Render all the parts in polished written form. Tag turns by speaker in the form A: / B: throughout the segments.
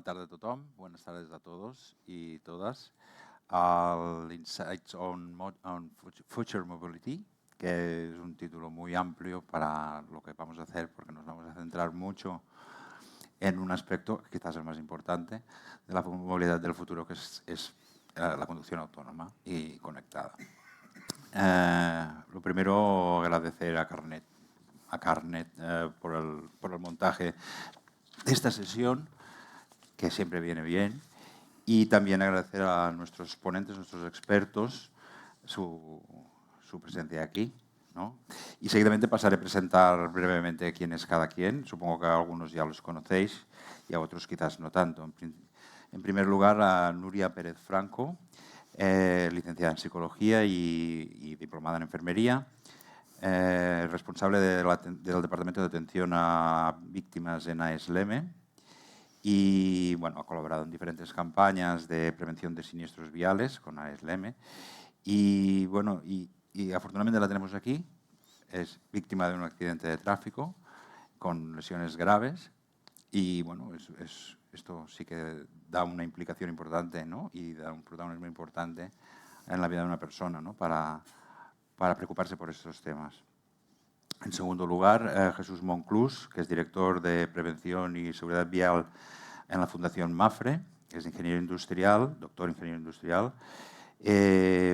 A: Bona tarda a tothom, buenas tardes a todos y todas. Al Insights on Future Mobility, que es un título muy amplio para lo que vamos a hacer, porque nos vamos a centrar mucho en un aspecto, quizás el más importante, de la movilidad del futuro, que es la conducción autónoma y conectada. Lo primero, agradecer a Carnet por el montaje de esta sesión, que siempre viene bien, y también agradecer a nuestros ponentes, nuestros expertos, su presencia aquí, ¿no? Y seguidamente pasaré a presentar brevemente quién es cada quien. Supongo que algunos ya los conocéis y a otros quizás no tanto. En primer lugar, a Nuria Pérez Franco, licenciada en Psicología y diplomada en Enfermería, responsable del Departamento de Atención a Víctimas en AESLEME, y bueno, ha colaborado en diferentes campañas de prevención de siniestros viales con AESLEME. Y bueno, y afortunadamente la tenemos aquí. Es víctima de un accidente de tráfico con lesiones graves. Y bueno, esto sí que da una implicación importante, ¿no? Y da un protagonismo importante en la vida de una persona, ¿no? Para preocuparse por estos temas. En segundo lugar, Jesús Monclús, que es director de Prevención y Seguridad Vial en la Fundación MAFRE, que es ingeniero industrial, doctor ingeniero industrial,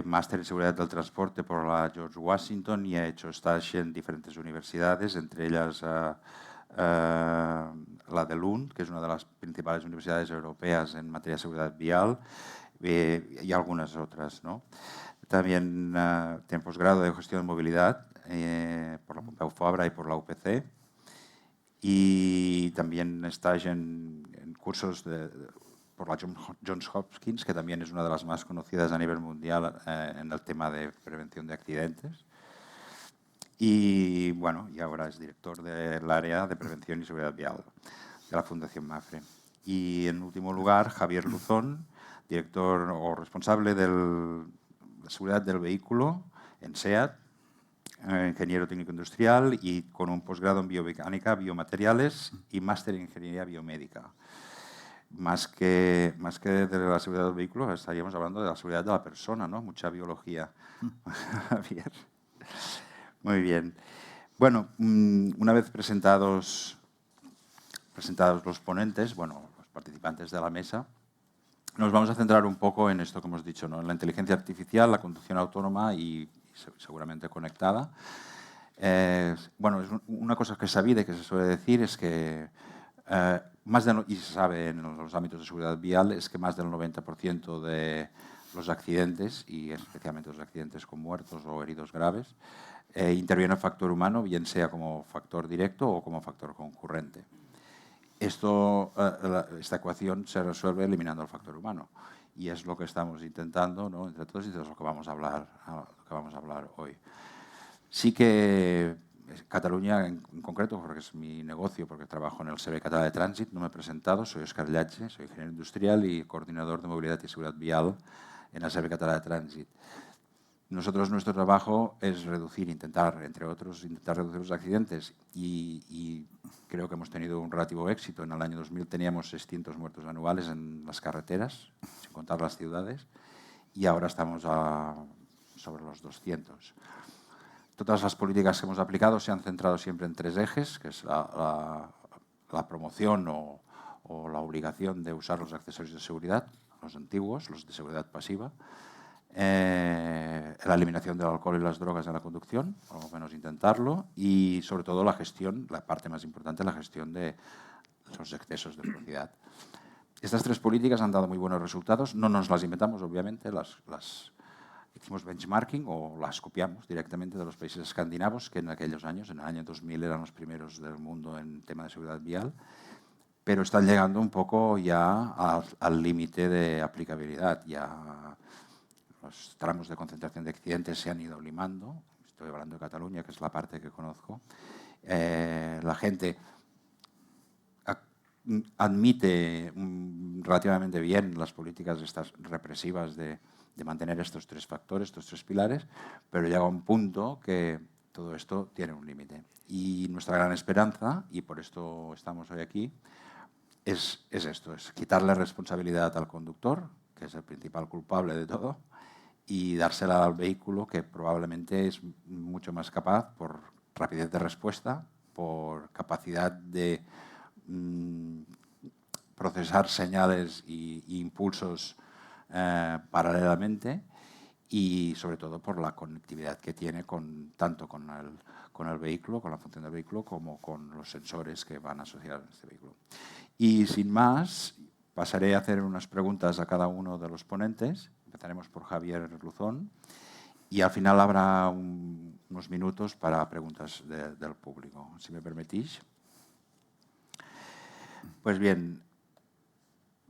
A: máster en Seguridad del Transporte por la George Washington y ha hecho stage en diferentes universidades, entre ellas la de Lund, que es una de las principales universidades europeas en materia de seguridad vial, y algunas otras, ¿no? También tiene posgrado de Gestión de Movilidad por la Pompeu Fabra y por la UPC. Y también stage en cursos por la Johns Hopkins, que también es una de las más conocidas a nivel mundial en el tema de prevención de accidentes. Y bueno, y ahora es director del área de prevención y seguridad vial de la Fundación MAFRE. Y en último lugar, Javier Luzón, director o responsable de la seguridad del vehículo en SEAT, ingeniero técnico industrial y con un posgrado en biomecánica, biomateriales y máster en ingeniería biomédica. Más que de la seguridad del vehículo, estaríamos hablando de la seguridad de la persona, ¿no? Mucha biología. Javier. Muy bien. Bueno, una vez presentados los ponentes, bueno, los participantes de la mesa, nos vamos a centrar un poco en esto que hemos dicho, ¿no? En la inteligencia artificial, la conducción autónoma y seguramente conectada. Bueno, una cosa que es sabida y que se suele decir es que y se sabe en los ámbitos de seguridad vial, es que más del 90% de los accidentes, y especialmente los accidentes con muertos o heridos graves, interviene el factor humano, bien sea como factor directo o como factor concurrente. Esta ecuación se resuelve eliminando el factor humano y es lo que estamos intentando, ¿no? Entre todos, y de lo que vamos a hablar hoy. Sí que Cataluña en concreto, porque es mi negocio, porque trabajo en el Servei Català de Trànsit, no me he presentado, soy Óscar Llache, soy ingeniero industrial y coordinador de movilidad y seguridad vial en el Servei Català de Trànsit. Nuestro trabajo es intentar, entre otros, reducir los accidentes y creo que hemos tenido un relativo éxito. En el año 2000 teníamos 600 muertos anuales en las carreteras, sin contar las ciudades, y ahora estamos sobre los 200. Todas las políticas que hemos aplicado se han centrado siempre en tres ejes, que es la promoción o la obligación de usar los accesorios de seguridad, los antiguos, los de seguridad pasiva, la eliminación del alcohol y las drogas en la conducción, o al menos intentarlo, y sobre todo la gestión, la parte más importante, la gestión de los excesos de velocidad. Estas tres políticas han dado muy buenos resultados, no nos las inventamos, obviamente, hicimos benchmarking o las copiamos directamente de los países escandinavos, que en aquellos años, en el año 2000, eran los primeros del mundo en tema de seguridad vial, pero están llegando un poco ya al límite de aplicabilidad. Ya los tramos de concentración de accidentes se han ido limando. Estoy hablando de Cataluña, que es la parte que conozco. La gente admite relativamente bien las políticas estas represivas de mantener estos tres factores, estos tres pilares, pero llega un punto que todo esto tiene un límite. Y nuestra gran esperanza, y por esto estamos hoy aquí, es esto, es quitarle responsabilidad al conductor, que es el principal culpable de todo, y dársela al vehículo, que probablemente es mucho más capaz por rapidez de respuesta, por capacidad de procesar señales e impulsos paralelamente, y sobre todo por la conectividad que tiene tanto con el vehículo, con la función del vehículo, como con los sensores que van asociados a este vehículo. Y sin más, pasaré a hacer unas preguntas a cada uno de los ponentes. Empezaremos por Javier Luzón y al final habrá unos minutos para preguntas del público, si me permitís. Pues bien,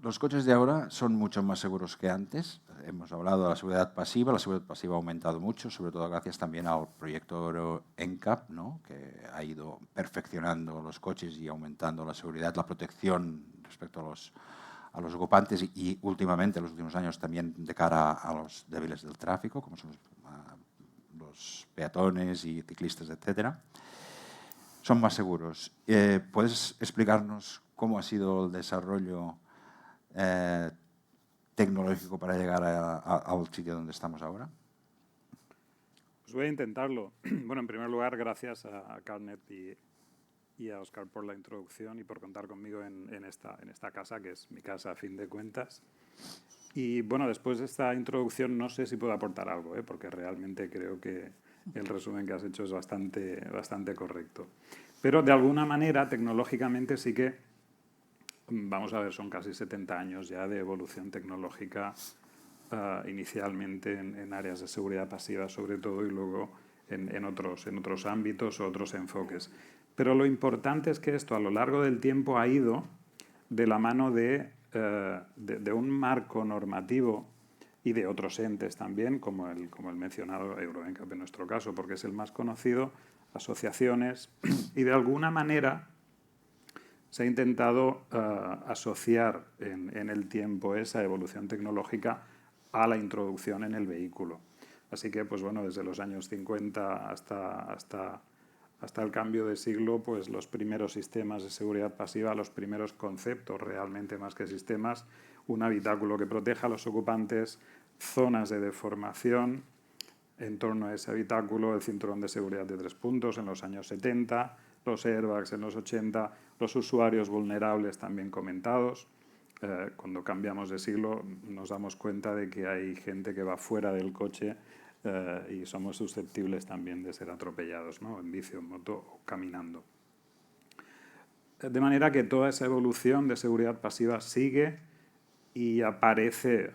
A: los coches de ahora son mucho más seguros que antes. Hemos hablado de la seguridad pasiva. La seguridad pasiva ha aumentado mucho, sobre todo gracias también al proyecto Euro NCAP, ¿no?, que ha ido perfeccionando los coches y aumentando la seguridad, la protección respecto a los ocupantes y últimamente, en los últimos años, también de cara a los débiles del tráfico, como son los peatones y ciclistas, etcétera. Son más seguros. ¿Puedes explicarnos cómo ha sido el desarrollo tecnológico para llegar al sitio donde estamos ahora?
B: Pues voy a intentarlo. Bueno, en primer lugar, gracias a Carnet y a Óscar por la introducción y por contar conmigo en esta casa, que es mi casa a fin de cuentas. Y bueno, después de esta introducción no sé si puedo aportar algo, porque realmente creo que el resumen que has hecho es bastante correcto. Pero de alguna manera, tecnológicamente sí que, vamos a ver, son casi 70 años ya de evolución tecnológica, inicialmente en áreas de seguridad pasiva sobre todo y luego en otros ámbitos o otros enfoques. Pero lo importante es que esto a lo largo del tiempo ha ido de la mano de un marco normativo y de otros entes también, como el mencionado Euro NCAP en nuestro caso, porque es el más conocido, asociaciones, y de alguna manera se ha intentado asociar en el tiempo esa evolución tecnológica a la introducción en el vehículo. Así que, pues bueno, desde los años 50 hasta el cambio de siglo, pues los primeros sistemas de seguridad pasiva, los primeros conceptos realmente más que sistemas, un habitáculo que proteja a los ocupantes, zonas de deformación en torno a ese habitáculo, el cinturón de seguridad de 3 puntos en los años 70, los airbags en los 80, los usuarios vulnerables también comentados. Cuando cambiamos de siglo nos damos cuenta de que hay gente que va fuera del coche y somos susceptibles también de ser atropellados, ¿no?, en bici, en moto o caminando. De manera que toda esa evolución de seguridad pasiva sigue y aparece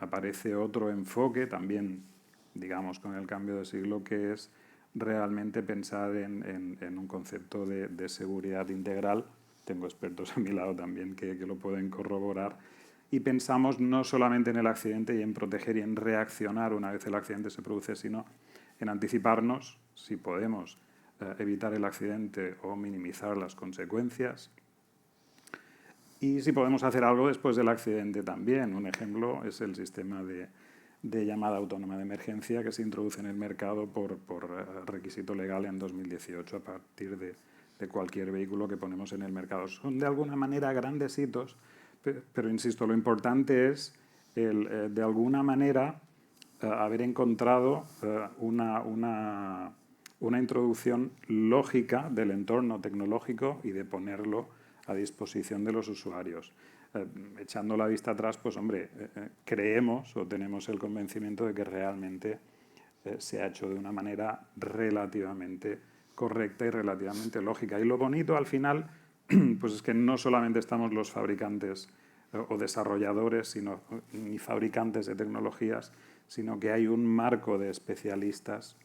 B: otro enfoque también, digamos, con el cambio de siglo, que es realmente pensar en un concepto de seguridad integral. Tengo expertos a mi lado también que lo pueden corroborar. Y pensamos no solamente en el accidente y en proteger y en reaccionar una vez el accidente se produce, sino en anticiparnos, si podemos, evitar el accidente o minimizar las consecuencias. Y si podemos hacer algo después del accidente también. Un ejemplo es el sistema de llamada autónoma de emergencia que se introduce en el mercado por requisito legal en 2018 a partir de cualquier vehículo que ponemos en el mercado. Son de alguna manera grandes hitos, pero insisto, lo importante es de alguna manera haber encontrado una introducción lógica del entorno tecnológico y de ponerlo a disposición de los usuarios. Echando la vista atrás, pues hombre, creemos o tenemos el convencimiento de que realmente se ha hecho de una manera relativamente correcta y relativamente lógica. Y lo bonito al final, pues es que no solamente estamos los fabricantes o desarrolladores, ni fabricantes de tecnologías, sino que hay un marco de especialistas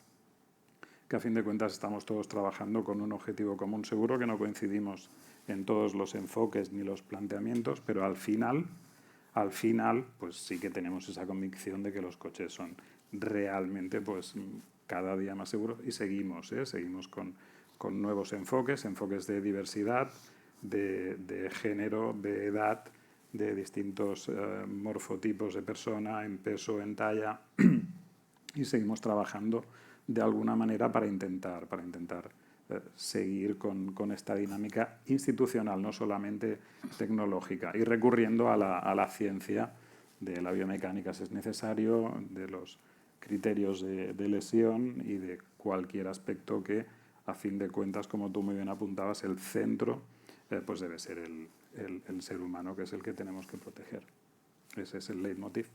B: que a fin de cuentas estamos todos trabajando con un objetivo común. Seguro que no coincidimos en todos los enfoques ni los planteamientos, pero al final, pues sí que tenemos esa convicción de que los coches son realmente, pues, cada día más seguros y seguimos con nuevos enfoques de diversidad, de género, de edad, de distintos morfotipos de persona, en peso, en talla, y seguimos trabajando de alguna manera para intentar seguir con esta dinámica institucional, no solamente tecnológica, y recurriendo a la ciencia de la biomecánica si es necesario, de los criterios de lesión y de cualquier aspecto que, a fin de cuentas, como tú muy bien apuntabas, el centro pues debe ser el ser humano, que es el que tenemos que proteger. Ese es el leitmotiv.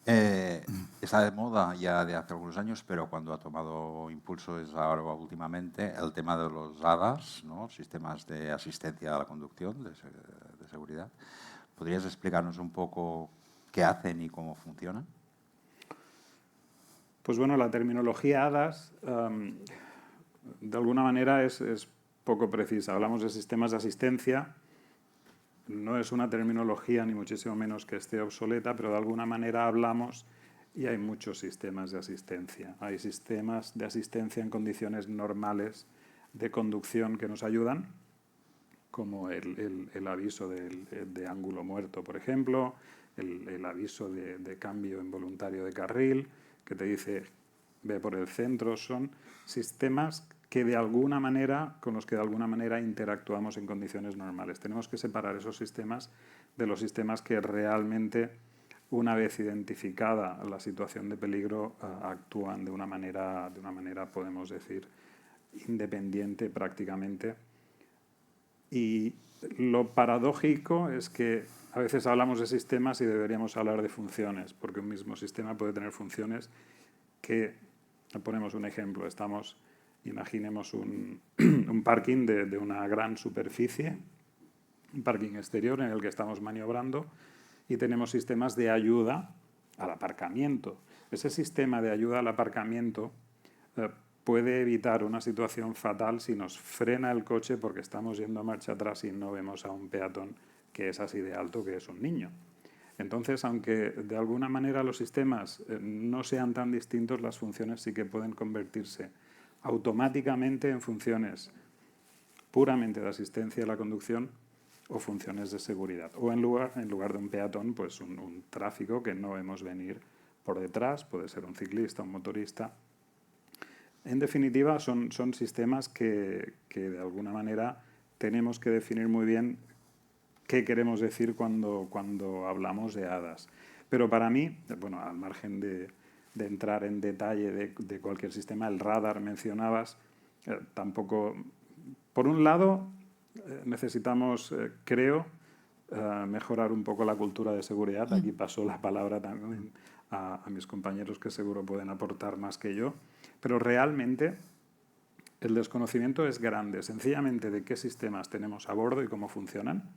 A: Está de moda ya de hace algunos años, pero cuando ha tomado impulso es ahora últimamente el tema de los ADAS, ¿no? Sistemas de asistencia a la conducción, de seguridad. ¿Podrías explicarnos un poco qué hacen y cómo funcionan?
B: Pues bueno, la terminología ADAS de alguna manera es poco precisa. Hablamos de sistemas de asistencia. No es una terminología ni muchísimo menos que esté obsoleta, pero de alguna manera hablamos y hay muchos sistemas de asistencia. Hay sistemas de asistencia en condiciones normales de conducción que nos ayudan, como el aviso de ángulo muerto, por ejemplo, el aviso de cambio involuntario de carril, que te dice ve por el centro. Son sistemas que de alguna manera, con los que de alguna manera interactuamos en condiciones normales. Tenemos que separar esos sistemas de los sistemas que realmente, una vez identificada la situación de peligro, actúan de una manera, podemos decir, independiente prácticamente. Y lo paradójico es que a veces hablamos de sistemas y deberíamos hablar de funciones, porque un mismo sistema puede tener funciones que, ponemos un ejemplo, imaginemos un parking de una gran superficie, un parking exterior en el que estamos maniobrando y tenemos sistemas de ayuda al aparcamiento. Ese sistema de ayuda al aparcamiento puede evitar una situación fatal si nos frena el coche porque estamos yendo a marcha atrás y no vemos a un peatón que es así de alto que es un niño. Entonces, aunque de alguna manera los sistemas no sean tan distintos, las funciones sí que pueden convertirse automáticamente en funciones puramente de asistencia a la conducción o funciones de seguridad. O en lugar de un peatón, pues un tráfico que no vemos venir por detrás, puede ser un ciclista, un motorista. En definitiva, son sistemas que de alguna manera tenemos que definir muy bien qué queremos decir cuando hablamos de ADAS. Pero para mí, bueno, al margen de entrar en detalle de cualquier sistema, el radar mencionabas, tampoco... Por un lado, necesitamos, creo, mejorar un poco la cultura de seguridad. Aquí paso la palabra también a mis compañeros que seguro pueden aportar más que yo. Pero realmente el desconocimiento es grande, sencillamente de qué sistemas tenemos a bordo y cómo funcionan.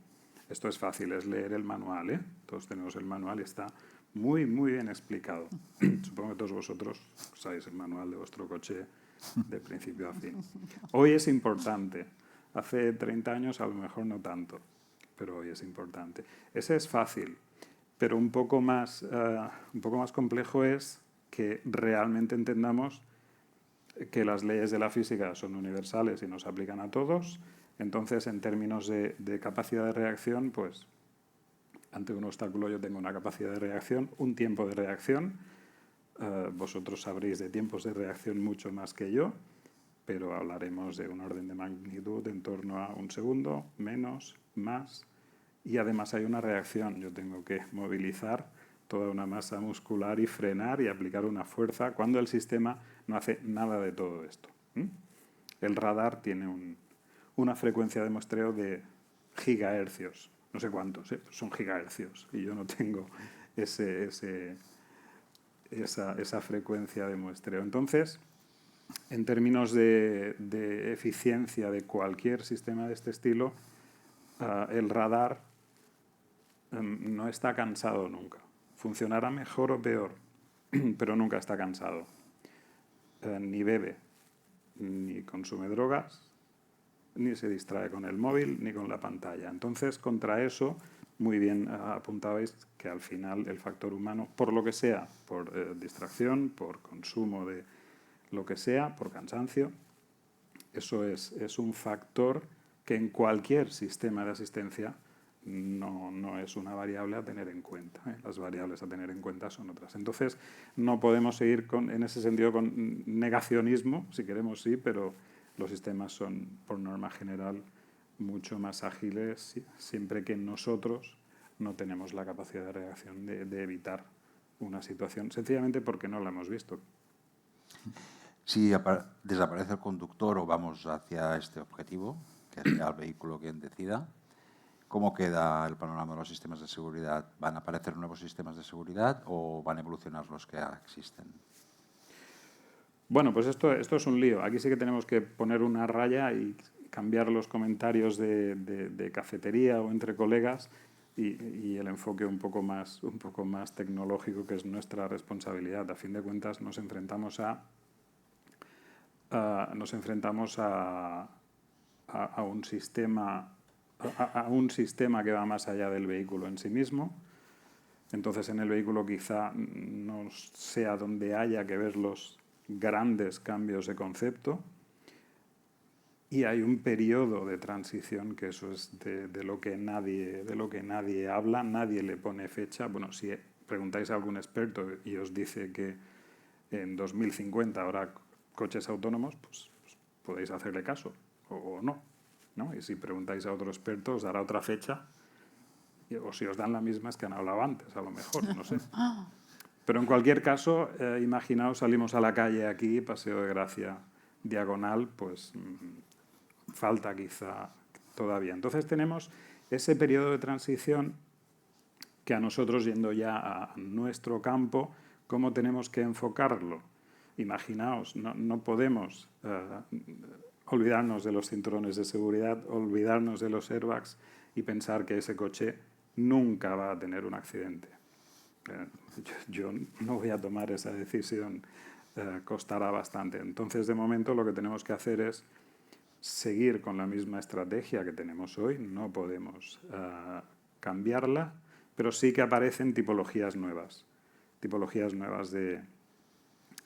B: Esto es fácil, es leer el manual, ¿eh? Todos tenemos el manual y está muy, muy bien explicado. Supongo que todos vosotros sabéis el manual de vuestro coche de principio a fin. Hoy es importante. Hace 30 años a lo mejor no tanto, pero hoy es importante. Ese es fácil, pero un poco más complejo es que realmente entendamos que las leyes de la física son universales y nos aplican a todos. Entonces, en términos de capacidad de reacción, pues ante un obstáculo yo tengo una capacidad de reacción, un tiempo de reacción. Vosotros sabréis de tiempos de reacción mucho más que yo, pero hablaremos de un orden de magnitud en torno a un segundo, menos, más. Y además hay una reacción. Yo tengo que movilizar toda una masa muscular y frenar y aplicar una fuerza cuando el sistema no hace nada de todo esto. El radar tiene una frecuencia de muestreo de gigahercios. No sé cuántos, son gigahercios. Y yo no tengo esa frecuencia de muestreo. Entonces, en términos de eficiencia de cualquier sistema de este estilo, el radar no está cansado nunca. Funcionará mejor o peor, pero nunca está cansado. Ni bebe, ni consume drogas, ni se distrae con el móvil, ni con la pantalla. Entonces, contra eso, muy bien apuntabais que al final el factor humano, por lo que sea, por distracción, por consumo de lo que sea, por cansancio, eso es un factor que en cualquier sistema de asistencia no es una variable a tener en cuenta. Las variables a tener en cuenta son otras. Entonces, no podemos seguir en ese sentido con negacionismo, si queremos sí, pero los sistemas son, por norma general, mucho más ágiles siempre que nosotros no tenemos la capacidad de reacción de evitar una situación, sencillamente porque no la hemos visto.
A: Si desaparece el conductor o vamos hacia este objetivo, que sea el vehículo quien decida, ¿cómo queda el panorama de los sistemas de seguridad? ¿Van a aparecer nuevos sistemas de seguridad o van a evolucionar los que ya existen?
B: Bueno, pues esto es un lío. Aquí sí que tenemos que poner una raya y cambiar los comentarios de cafetería o entre colegas y el enfoque un poco más tecnológico, que es nuestra responsabilidad. A fin de cuentas, nos enfrentamos a un sistema que va más allá del vehículo en sí mismo. Entonces, en el vehículo quizá no sea donde haya que ver los grandes cambios de concepto, y hay un periodo de transición que eso es de lo que nadie habla, nadie le pone fecha. Bueno, si preguntáis a algún experto y os dice que en 2050 habrá coches autónomos, pues podéis hacerle caso o no, ¿no? Y si preguntáis a otro experto os dará otra fecha, o si os dan la misma es que han hablado antes, a lo mejor, no sé. Pero en cualquier caso, imaginaos, salimos a la calle aquí, Paseo de Gracia, diagonal, pues falta quizá todavía. Entonces tenemos ese periodo de transición que a nosotros, yendo ya a nuestro campo, ¿cómo tenemos que enfocarlo? Imaginaos, no podemos olvidarnos de los cinturones de seguridad, olvidarnos de los airbags y pensar que ese coche nunca va a tener un accidente. Yo no voy a tomar esa decisión, costará bastante. Entonces, de momento, lo que tenemos que hacer es seguir con la misma estrategia que tenemos hoy, no podemos cambiarla, pero sí que aparecen tipologías nuevas de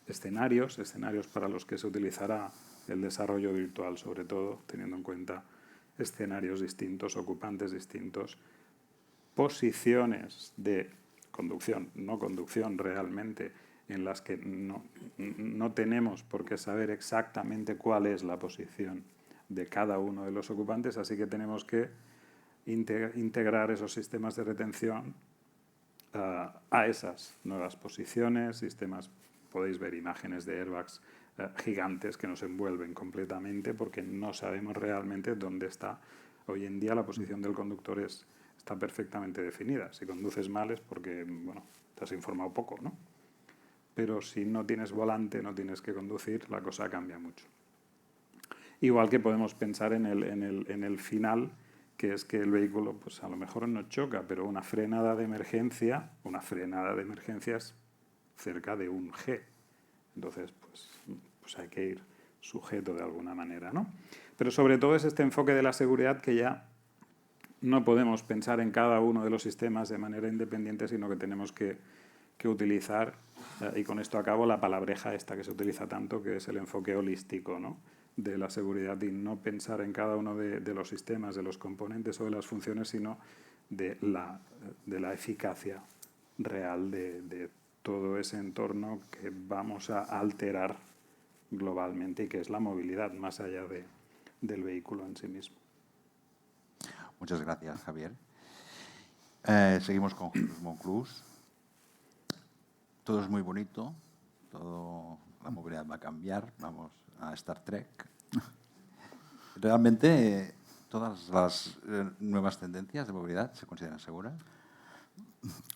B: escenarios para los que se utilizará el desarrollo virtual, sobre todo teniendo en cuenta escenarios distintos, ocupantes distintos, posiciones de conducción, no conducción realmente, en las que no tenemos por qué saber exactamente cuál es la posición de cada uno de los ocupantes, así que tenemos que integrar esos sistemas de retención a esas nuevas posiciones, sistemas, podéis ver imágenes de airbags gigantes que nos envuelven completamente porque no sabemos realmente dónde está. Hoy en día la posición del conductor está perfectamente definida. Si conduces mal es porque, bueno, te has informado poco, ¿no? Pero si no tienes volante, no tienes que conducir, la cosa cambia mucho. Igual que podemos pensar en el final, que es que el vehículo, pues a lo mejor no choca, pero una frenada de emergencia es cerca de un G. Entonces, pues hay que ir sujeto de alguna manera, ¿no? Pero sobre todo es este enfoque de la seguridad que ya no podemos pensar en cada uno de los sistemas de manera independiente, sino que tenemos que utilizar, y con esto acabo, la palabreja esta que se utiliza tanto, que es el enfoque holístico, ¿no?, de la seguridad, y no pensar en cada uno de los sistemas, de los componentes o de las funciones, sino de la eficacia real de todo ese entorno que vamos a alterar globalmente y que es la movilidad más allá del vehículo en sí mismo.
A: Muchas gracias, Javier. Seguimos con Jesús Monclús. Todo es muy bonito, la movilidad va a cambiar, vamos a Star Trek. ¿Realmente todas las nuevas tendencias de movilidad se consideran seguras?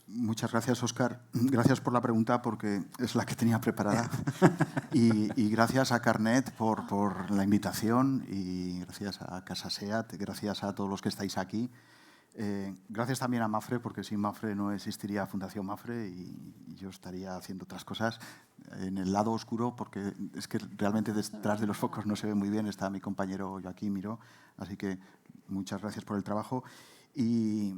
C: Muchas gracias, Óscar. Gracias por la pregunta, porque es la que tenía preparada. Y gracias a Carnet por la invitación, y gracias a Casa SEAT, gracias a todos los que estáis aquí. Gracias también a Mapfre, porque sin Mapfre no existiría Fundación Mapfre y yo estaría haciendo otras cosas en el lado oscuro, porque es que realmente detrás de los focos no se ve muy bien. Está mi compañero Joaquín Miró, así que muchas gracias por el trabajo. Y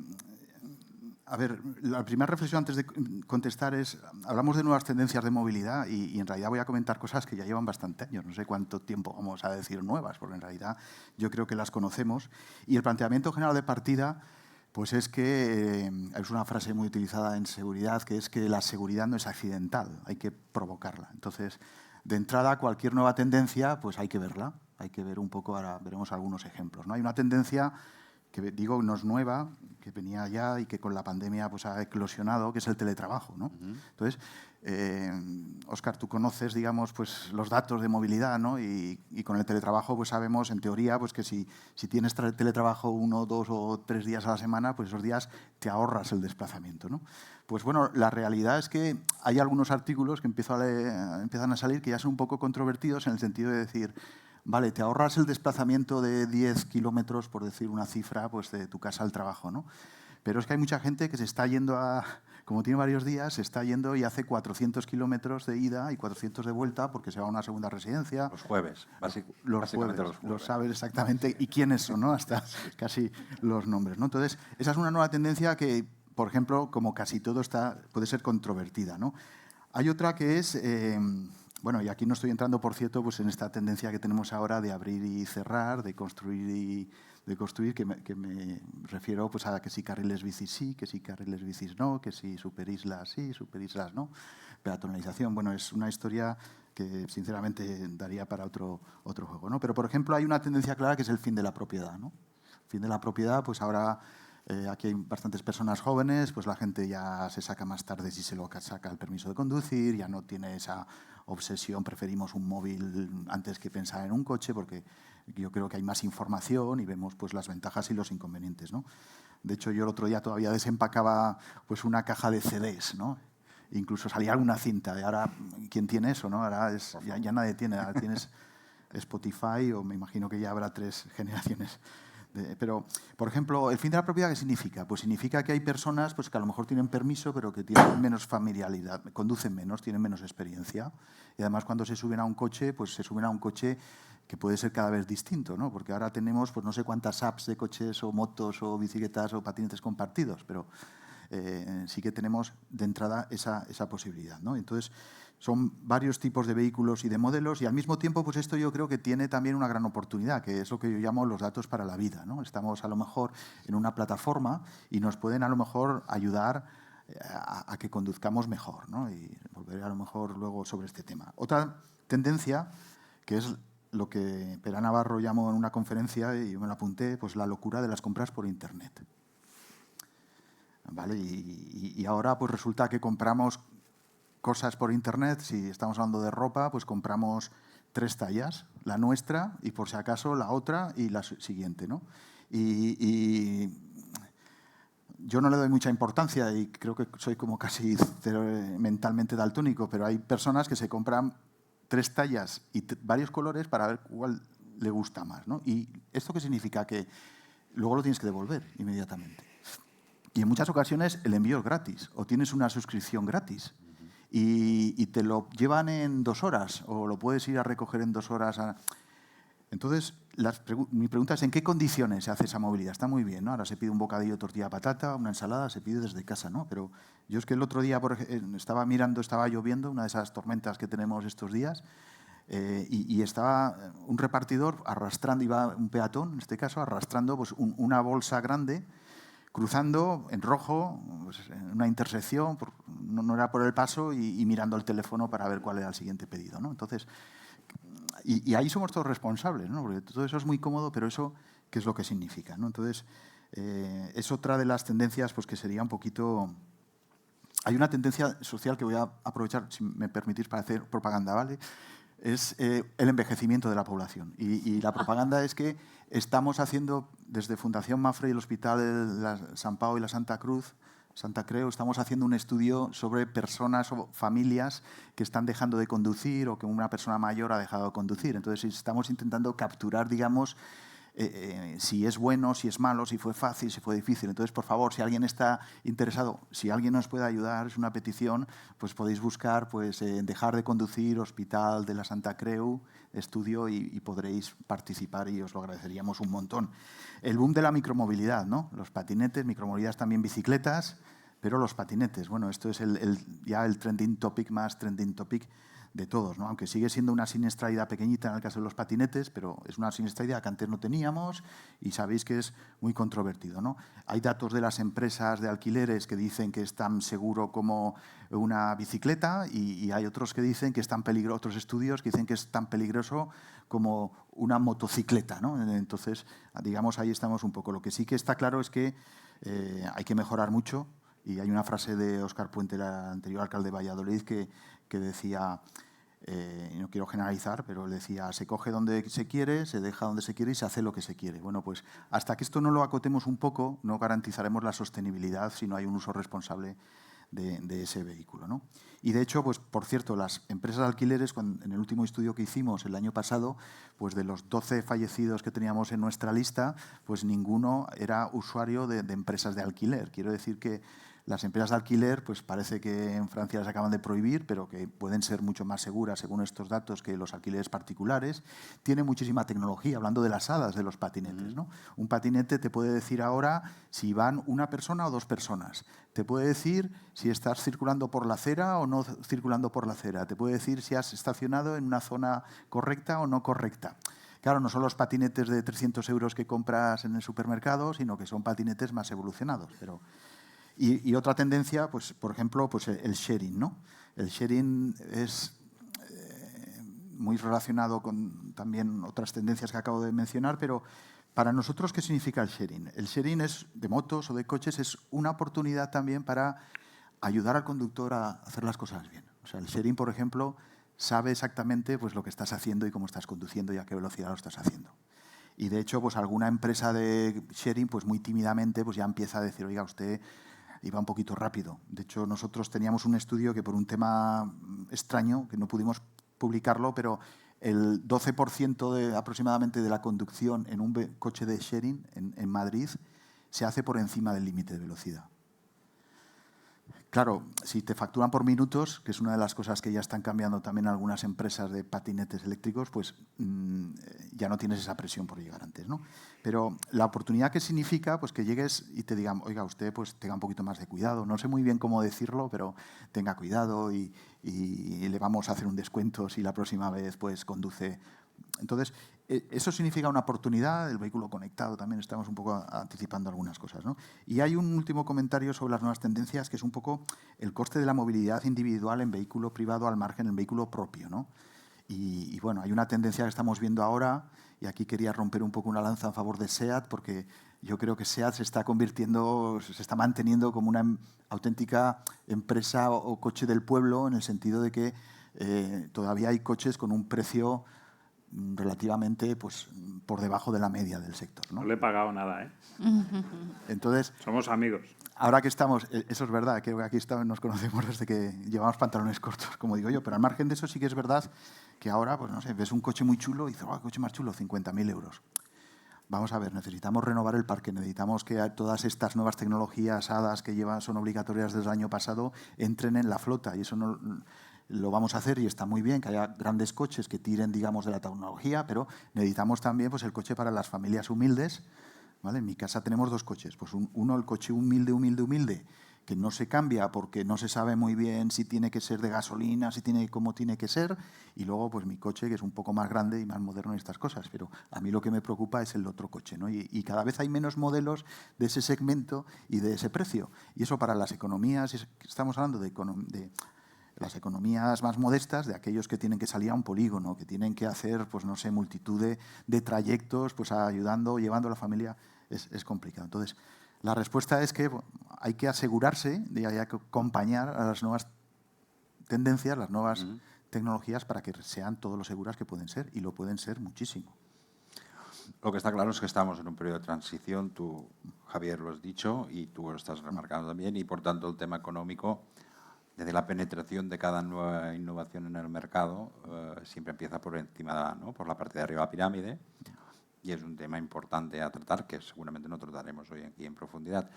C: a ver, la primera reflexión antes de contestar es, hablamos de nuevas tendencias de movilidad y en realidad voy a comentar cosas que ya llevan bastante años. No sé cuánto tiempo vamos a decir nuevas, porque en realidad yo creo que las conocemos. Y el planteamiento general de partida Pues es que es una frase muy utilizada en seguridad, que es que la seguridad no es accidental, hay que provocarla. Entonces, de entrada, cualquier nueva tendencia, pues hay que verla. Hay que ver un poco, ahora veremos algunos ejemplos, ¿no? Hay una tendencia que, digo, no es nueva, que venía ya y que con la pandemia pues, ha eclosionado, que es el teletrabajo, ¿no? Entonces, Óscar, tú conoces, digamos, pues, los datos de movilidad, ¿no? Y con el teletrabajo pues, sabemos, en teoría, pues, que si tienes teletrabajo 1, 2 o 3 días a la semana, pues esos días te ahorras el desplazamiento, ¿no? Pues bueno, la realidad es que hay algunos artículos que empiezan a salir que ya son un poco controvertidos en el sentido de decir, vale, te ahorras el desplazamiento de 10 kilómetros, por decir una cifra, pues de tu casa al trabajo, ¿no? Pero es que hay mucha gente que se está yendo como tiene varios días, se está yendo y hace 400 kilómetros de ida y 400 de vuelta porque se va a una segunda residencia.
A: Los jueves,
C: los jueves. Lo sabes exactamente y quiénes son, ¿no? Hasta casi los nombres, ¿no? Entonces, esa es una nueva tendencia que, por ejemplo, como casi todo puede ser controvertida, ¿no? Hay otra que es... bueno, y aquí no estoy entrando, por cierto, pues en esta tendencia que tenemos ahora de abrir y cerrar, de construir que me refiero pues, a que si carriles bicis sí, que si carriles bicis no, que si superislas sí, superislas no. Peatonalización, bueno, es una historia que sinceramente daría para otro juego, ¿no? Pero, por ejemplo, hay una tendencia clara que es el fin de la propiedad, ¿no? El fin de la propiedad, pues ahora... aquí hay bastantes personas jóvenes, pues la gente ya se saca más tarde si se lo saca el permiso de conducir, ya no tiene esa obsesión, preferimos un móvil antes que pensar en un coche, porque yo creo que hay más información y vemos pues, las ventajas y los inconvenientes, ¿no? De hecho, yo el otro día todavía desempacaba pues, una caja de CDs, ¿no? Incluso salía alguna cinta. Y ahora, ¿quién tiene eso, no? Ahora ya nadie tiene. Ahora tienes Spotify o me imagino que ya habrá 3 generaciones. Pero, por ejemplo, el fin de la propiedad, ¿qué significa? Pues significa que hay personas pues, que a lo mejor tienen permiso, pero que tienen menos familiaridad, conducen menos, tienen menos experiencia. Y además, cuando se suben a un coche, pues se suben a un coche que puede ser cada vez distinto, ¿no? Porque ahora tenemos pues, no sé cuántas apps de coches o motos o bicicletas o patinetes compartidos, pero sí que tenemos de entrada esa posibilidad, ¿no? Entonces, son varios tipos de vehículos y de modelos y al mismo tiempo pues esto yo creo que tiene también una gran oportunidad, que es lo que yo llamo los datos para la vida, ¿no? Estamos a lo mejor en una plataforma y nos pueden a lo mejor ayudar a que conduzcamos mejor, ¿no? Y volveré a lo mejor luego sobre este tema. Otra tendencia, que es lo que Pera Navarro llamó en una conferencia, y yo me lo apunté, pues la locura de las compras por Internet. ¿Vale? Y ahora pues resulta que compramos cosas por Internet, si estamos hablando de ropa, pues compramos 3 tallas, la nuestra y por si acaso la otra y la siguiente, ¿no? Y yo no le doy mucha importancia y creo que soy como casi mentalmente daltónico, pero hay personas que se compran 3 tallas y varios colores para ver cuál le gusta más, ¿no? ¿Y esto qué significa? Que luego lo tienes que devolver inmediatamente. Y en muchas ocasiones el envío es gratis o tienes una suscripción gratis. Y te lo llevan en 2 horas o lo puedes ir a recoger en 2 horas. Entonces, mi pregunta es, ¿en qué condiciones se hace esa movilidad? Está muy bien, ¿no? Ahora se pide un bocadillo de tortilla de patata, una ensalada, se pide desde casa, ¿no? Pero yo es que el otro día estaba lloviendo, una de esas tormentas que tenemos estos días, y estaba un repartidor arrastrando, iba un peatón, en este caso, arrastrando pues, una bolsa grande, cruzando en rojo, pues, en una intersección, no era por el paso, y mirando el teléfono para ver cuál era el siguiente pedido, ¿no? Entonces, y ahí somos todos responsables, ¿no? Porque todo eso es muy cómodo, pero eso, ¿qué es lo que significa, ¿no? Entonces, es otra de las tendencias pues, que sería un poquito... Hay una tendencia social que voy a aprovechar, si me permitís, para hacer propaganda, ¿vale? Es el envejecimiento de la población. Y la propaganda es que estamos haciendo, desde Fundación Mafre y el Hospital San Pau y la Santa Creu, estamos haciendo un estudio sobre personas o familias que están dejando de conducir o que una persona mayor ha dejado de conducir. Entonces, estamos intentando capturar, digamos, si es bueno, si es malo, si fue fácil, si fue difícil. Entonces, por favor, si alguien está interesado, si alguien nos puede ayudar, es una petición, pues podéis buscar pues, dejar de conducir, Hospital de la Santa Creu, estudio y podréis participar y os lo agradeceríamos un montón. El boom de la micromovilidad, ¿no? Los patinetes, micromovilidad también bicicletas, pero los patinetes, bueno, esto es ya el trending topic más trending topic de todos, ¿no? Aunque sigue siendo una siniestralidad pequeñita en el caso de los patinetes, pero es una siniestralidad que antes no teníamos y sabéis que es muy controvertido, ¿no? Hay datos de las empresas de alquileres que dicen que es tan seguro como una bicicleta y hay otros que dicen que es tan peligroso, otros estudios que dicen que es tan peligroso como una motocicleta, ¿no? Entonces, digamos, ahí estamos un poco. Lo que sí que está claro es que hay que mejorar mucho y hay una frase de Óscar Puente, el anterior alcalde de Valladolid, que decía, no quiero generalizar, pero le decía, se coge donde se quiere, se deja donde se quiere y se hace lo que se quiere. Bueno, pues hasta que esto no lo acotemos un poco, no garantizaremos la sostenibilidad si no hay un uso responsable de ese vehículo, ¿no? Y de hecho, pues por cierto, las empresas de alquileres, en el último estudio que hicimos el año pasado, pues de los 12 fallecidos que teníamos en nuestra lista, pues ninguno era usuario de empresas de alquiler. Quiero decir que las empresas de alquiler, pues parece que en Francia las acaban de prohibir, pero que pueden ser mucho más seguras, según estos datos, que los alquileres particulares. Tiene muchísima tecnología, hablando de las hadas de los patinetes, ¿no? Un patinete te puede decir ahora si van una persona o dos personas. Te puede decir si estás circulando por la acera o no circulando por la acera. Te puede decir si has estacionado en una zona correcta o no correcta. Claro, no son los patinetes de 300 euros que compras en el supermercado, sino que son patinetes más evolucionados, pero... Y otra tendencia, pues, por ejemplo, pues el sharing, ¿no? El sharing es muy relacionado con también otras tendencias que acabo de mencionar, pero para nosotros, ¿qué significa el sharing? El sharing es de motos o de coches, es una oportunidad también para ayudar al conductor a hacer las cosas bien. O sea, el sharing, por ejemplo, sabe exactamente pues, lo que estás haciendo y cómo estás conduciendo y a qué velocidad lo estás haciendo. Y de hecho, pues alguna empresa de sharing, pues muy tímidamente, pues ya empieza a decir, oiga, usted iba un poquito rápido. De hecho, nosotros teníamos un estudio que por un tema extraño, que no pudimos publicarlo, pero el 12% aproximadamente de la conducción en un coche de sharing en Madrid se hace por encima del límite de velocidad. Claro, si te facturan por minutos, que es una de las cosas que ya están cambiando también algunas empresas de patinetes eléctricos, pues ya no tienes esa presión por llegar antes, ¿no? Pero la oportunidad que significa pues que llegues y te digan, oiga, usted pues tenga un poquito más de cuidado. No sé muy bien cómo decirlo, pero tenga cuidado y le vamos a hacer un descuento si la próxima vez pues conduce. Entonces, eso significa una oportunidad, el vehículo conectado también, estamos un poco anticipando algunas cosas, ¿no? Y hay un último comentario sobre las nuevas tendencias, que es un poco el coste de la movilidad individual en vehículo privado al margen del vehículo propio, ¿no? Y bueno, hay una tendencia que estamos viendo ahora, y aquí quería romper un poco una lanza en favor de SEAT, porque yo creo que SEAT se está manteniendo como una auténtica empresa o coche del pueblo, en el sentido de que todavía hay coches con un precio relativamente pues, por debajo de la media del sector, ¿no?
B: No le he pagado nada, ¿eh?
C: Entonces,
B: somos amigos.
C: Ahora que estamos, eso es verdad, creo que aquí nos conocemos desde que llevamos pantalones cortos, como digo yo, pero al margen de eso sí que es verdad que ahora, pues no sé, ves un coche muy chulo y dices, oh, coche más chulo, 50.000 euros. Vamos a ver, necesitamos renovar el parque, necesitamos que todas estas nuevas tecnologías hadas que son obligatorias desde el año pasado entren en la flota, y eso no lo vamos a hacer, y está muy bien que haya grandes coches que tiren, digamos, de la tecnología, pero necesitamos también pues, el coche para las familias humildes, ¿vale? En mi casa tenemos dos coches, pues uno el coche humilde, que no se cambia porque no se sabe muy bien si tiene que ser de gasolina, cómo tiene que ser, y luego pues mi coche, que es un poco más grande y más moderno y estas cosas, pero a mí lo que me preocupa es el otro coche, ¿no? Y cada vez hay menos modelos de ese segmento y de ese precio, y eso para las economías, estamos hablando de las economías más modestas, de aquellos que tienen que salir a un polígono, que tienen que hacer, pues no sé, multitud de trayectos, pues llevando a la familia, es complicado. Entonces, la respuesta es que hay que asegurarse, hay que acompañar a las nuevas tendencias, las nuevas tecnologías, para que sean todo lo seguras que pueden ser, y lo pueden ser muchísimo.
A: Lo que está claro es que estamos en un periodo de transición, tú, Javier, lo has dicho, y tú lo estás remarcando también, y por tanto el tema económico, desde la penetración de cada nueva innovación en el mercado, siempre empieza por encima, ¿no? Por la parte de arriba de la pirámide, y es un tema importante a tratar, que seguramente no trataremos hoy aquí en profundidad.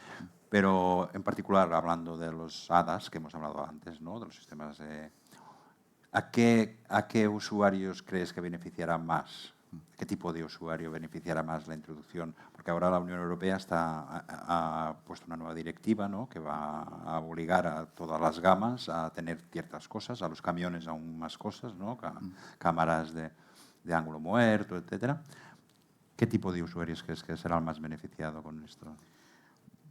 A: Pero, en particular, hablando de los ADAS, que hemos hablado antes, ¿no? De los sistemas ¿a qué usuarios crees que beneficiará más ¿Qué tipo de usuario beneficiará más la introducción? Porque ahora la Unión Europea ha puesto una nueva directiva, ¿no?, que va a obligar a todas las gamas a tener ciertas cosas, a los camiones aún más cosas, ¿no?, cámaras de ángulo muerto, etcétera. ¿Qué tipo de usuarios crees que será el más beneficiado con esto?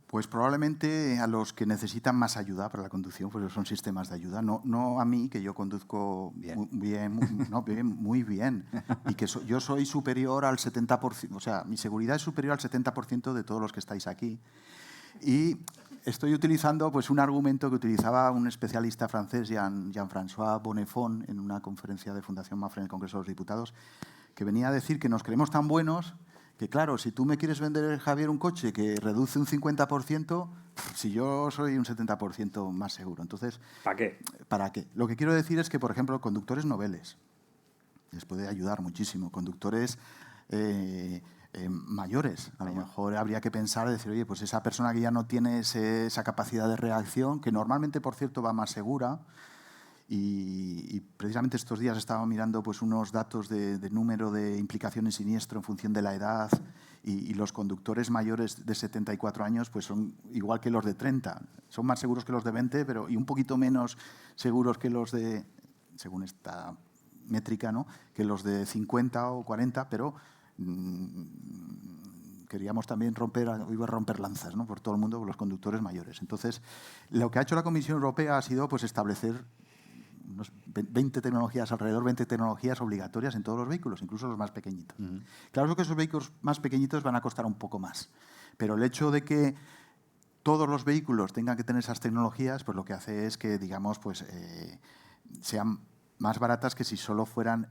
C: Pues probablemente a los que necesitan más ayuda para la conducción, pues son sistemas de ayuda. No a mí, que yo conduzco muy bien. Y que yo soy superior al 70%, o sea, mi seguridad es superior al 70% de todos los que estáis aquí. Y estoy utilizando pues, un argumento que utilizaba un especialista francés, Jean-François Bonnefond, en una conferencia de Fundación Mafre en el Congreso de los Diputados, que venía a decir que nos creemos tan buenos que, claro, si tú me quieres vender, Javier, un coche que reduce un 50%, si yo soy un 70% más seguro. Entonces,
B: ¿para qué?
C: ¿Para qué? Lo que quiero decir es que, por ejemplo, conductores noveles les puede ayudar muchísimo. Conductores mayores, a lo mejor habría que pensar, decir, oye, pues esa persona que ya no tiene esa capacidad de reacción, que normalmente, por cierto, va más segura. Y precisamente estos días estaba mirando pues, unos datos de número de implicaciones siniestro en función de la edad y los conductores mayores de 74 años pues, son igual que los de 30. Son más seguros que los de 20 y un poquito menos seguros que los de, según esta métrica, ¿no?, que los de 50 o 40, pero queríamos también romper lanzas, ¿no?, por todo el mundo, por los conductores mayores. Entonces, lo que ha hecho la Comisión Europea ha sido pues, establecer unos 20 tecnologías, alrededor de 20 tecnologías obligatorias en todos los vehículos, incluso los más pequeñitos. Claro que esos vehículos más pequeñitos van a costar un poco más, pero el hecho de que todos los vehículos tengan que tener esas tecnologías, pues lo que hace es que, digamos, pues sean más baratas que si solo fueran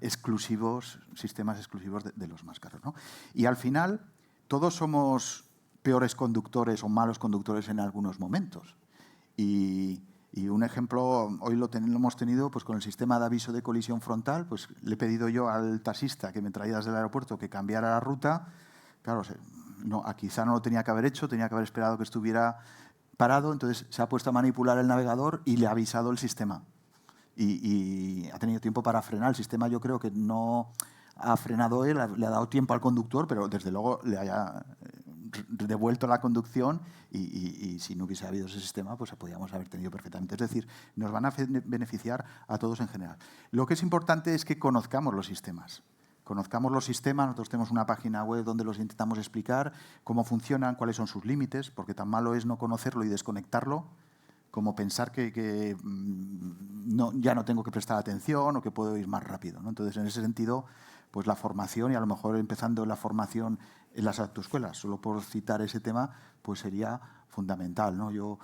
C: sistemas exclusivos de los más caros, ¿no? Y al final, todos somos peores conductores o malos conductores en algunos momentos. Y un ejemplo, hoy lo hemos tenido pues, con el sistema de aviso de colisión frontal. Pues le he pedido yo al taxista que me traía desde el aeropuerto que cambiara la ruta. Claro, quizá no lo tenía que haber hecho, tenía que haber esperado que estuviera parado. Entonces se ha puesto a manipular el navegador y le ha avisado el sistema. Y ha tenido tiempo para frenar. El sistema yo creo que no ha frenado él, le ha dado tiempo al conductor, pero desde luego le haya devuelto la conducción y si no hubiese habido ese sistema, pues podríamos haber tenido perfectamente. Es decir, nos van a beneficiar a todos en general. Lo que es importante es que conozcamos los sistemas. Conozcamos los sistemas, nosotros tenemos una página web donde los intentamos explicar, cómo funcionan, cuáles son sus límites, porque tan malo es no conocerlo y desconectarlo, como pensar que ya no tengo que prestar atención o que puedo ir más rápido, ¿no? Entonces, en ese sentido, pues la formación, y a lo mejor empezando la formación en las autoescuelas, solo por citar ese tema, pues sería fundamental, ¿no? Yo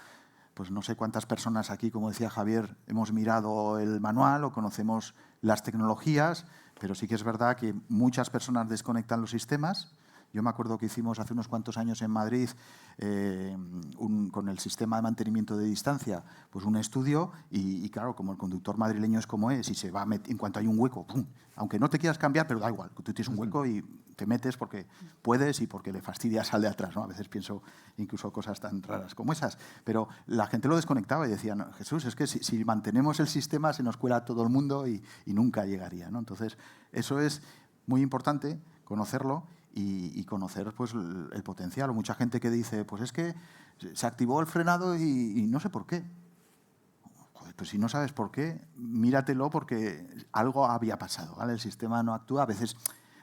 C: pues no sé cuántas personas aquí, como decía Javier, hemos mirado el manual o conocemos las tecnologías, pero sí que es verdad que muchas personas desconectan los sistemas. Yo me acuerdo que hicimos hace unos cuantos años en Madrid, con el sistema de mantenimiento de distancia, pues un estudio y claro, como el conductor madrileño es como es y se va en cuanto hay un hueco, ¡pum!, aunque no te quieras cambiar, pero da igual, tú tienes un hueco y te metes porque puedes y porque le fastidias al de atrás, ¿no? A veces pienso incluso cosas tan raras como esas, pero la gente lo desconectaba y decía, no, Jesús, es que si mantenemos el sistema se nos cuela a todo el mundo y nunca llegaría, ¿no? Entonces, eso es muy importante, conocerlo y conocer pues, el potencial. O mucha gente que dice, pues es que se activó el frenado y no sé por qué. Joder, pues si no sabes por qué, míratelo porque algo había pasado, ¿vale? El sistema no actúa. A veces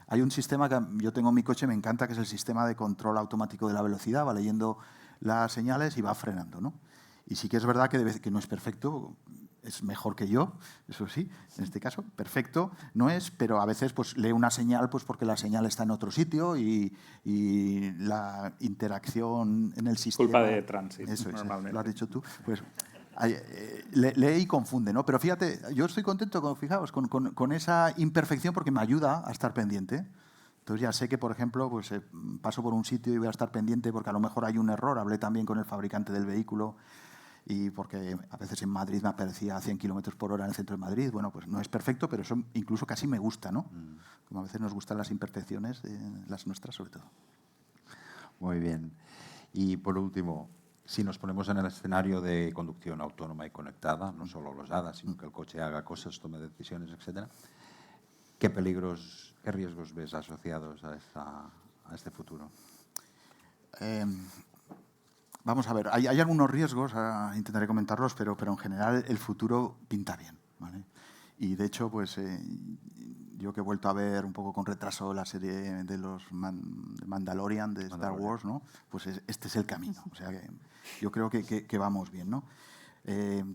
C: hay un sistema que yo tengo en mi coche, me encanta, que es el sistema de control automático de la velocidad. Va leyendo las señales y va frenando, ¿no? Y sí que es verdad que no es perfecto, es mejor que yo, eso sí, en este caso, perfecto no es, pero a veces pues, lee una señal pues, porque la señal está en otro sitio y la interacción en el sistema...
B: Culpa de tránsito,
C: eso es,
B: normalmente.
C: lo has dicho tú, pues lee y confunde, ¿no? Pero fíjate, yo estoy contento, fijaos, con esa imperfección porque me ayuda a estar pendiente. Entonces ya sé que, por ejemplo, pues, paso por un sitio y voy a estar pendiente porque a lo mejor hay un error. Hablé también con el fabricante del vehículo y porque a veces en Madrid me aparecía a 100 kilómetros por hora en el centro de Madrid. Bueno, pues no es perfecto, pero eso incluso casi me gusta, ¿no? Como a veces nos gustan las imperfecciones, las nuestras sobre todo.
A: Muy bien. Y por último, si nos ponemos en el escenario de conducción autónoma y conectada, no solo los hadas, sino que el coche haga cosas, tome decisiones, etcétera, ¿Qué peligros, qué riesgos ves asociados a este futuro?
C: Vamos a ver, hay algunos riesgos, intentaré comentarlos, pero en general el futuro pinta bien, ¿vale? Y de hecho, pues yo que he vuelto a ver un poco con retraso la serie de los Mandalorian de Star Wars, ¿no? Pues este es el camino. O sea, que yo creo que vamos bien, ¿no?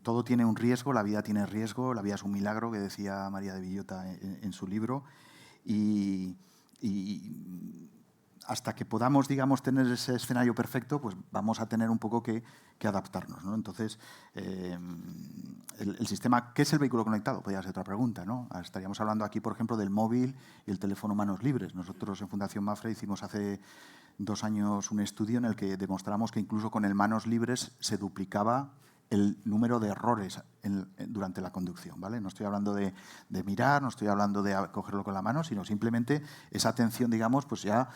C: Todo tiene un riesgo, la vida tiene riesgo, la vida es un milagro, que decía María de Villota en su libro. Y hasta que podamos, digamos, tener ese escenario perfecto, pues vamos a tener un poco que adaptarnos, ¿no? Entonces, el sistema, ¿qué es el vehículo conectado? Podría ser otra pregunta, ¿no? Estaríamos hablando aquí, por ejemplo, del móvil y el teléfono manos libres. Nosotros en Fundación Mapfre hicimos hace 2 años un estudio en el que demostramos que incluso con el manos libres se duplicaba el número de errores durante la conducción, ¿vale? No estoy hablando de mirar, no estoy hablando de cogerlo con la mano, sino simplemente esa atención, digamos, pues ya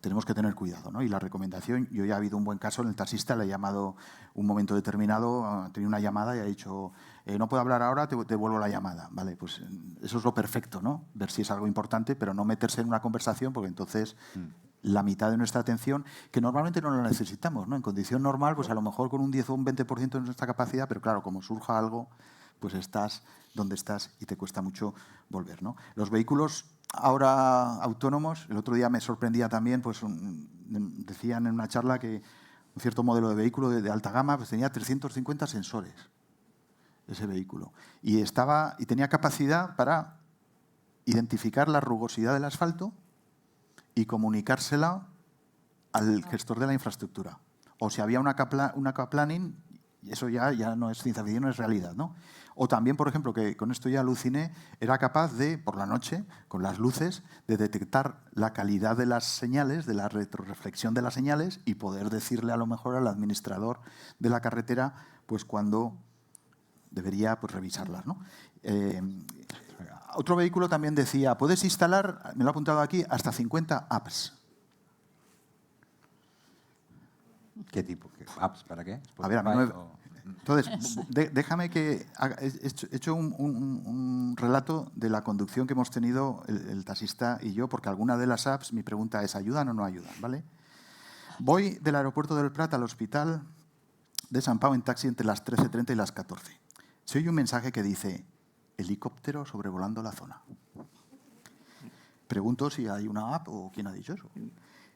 C: tenemos que tener cuidado, ¿no? Y la recomendación, yo ya ha habido un buen caso en el taxista, le he llamado un momento determinado, ha tenido una llamada y ha dicho, no puedo hablar ahora, te devuelvo la llamada, ¿vale? Pues eso es lo perfecto, ¿no? Ver si es algo importante, pero no meterse en una conversación, porque entonces la mitad de nuestra atención, que normalmente no la necesitamos, ¿no? En condición normal, pues a lo mejor con un 10 o un 20% de nuestra capacidad, pero claro, como surja algo, pues estás donde estás y te cuesta mucho volver, ¿no? Los vehículos ahora autónomos, el otro día me sorprendía también, pues decían en una charla que un cierto modelo de vehículo de alta gama pues tenía 350 sensores, ese vehículo, y tenía capacidad para identificar la rugosidad del asfalto y comunicársela al gestor de la infraestructura. O si había una aquaplaning, eso ya no es ciencia ficción, no es realidad, ¿no? O también, por ejemplo, que con esto ya aluciné, era capaz de, por la noche, con las luces, de detectar la calidad de las señales, de la retroreflexión de las señales y poder decirle a lo mejor al administrador de la carretera pues cuando debería pues revisarlas, ¿no? Otro vehículo también decía, puedes instalar, me lo he apuntado aquí, hasta 50 apps.
A: ¿Qué tipo? ¿Apps para qué?
C: A ver, entonces, déjame que he hecho un relato de la conducción que hemos tenido el taxista y yo, porque alguna de las apps, mi pregunta es, ¿ayudan o no ayudan? ¿Vale? Voy del aeropuerto del Prat al hospital de Sant Pau en taxi entre las 13:30 y las 14. Se oye un mensaje que dice, helicóptero sobrevolando la zona. Pregunto si hay una app o quién ha dicho eso.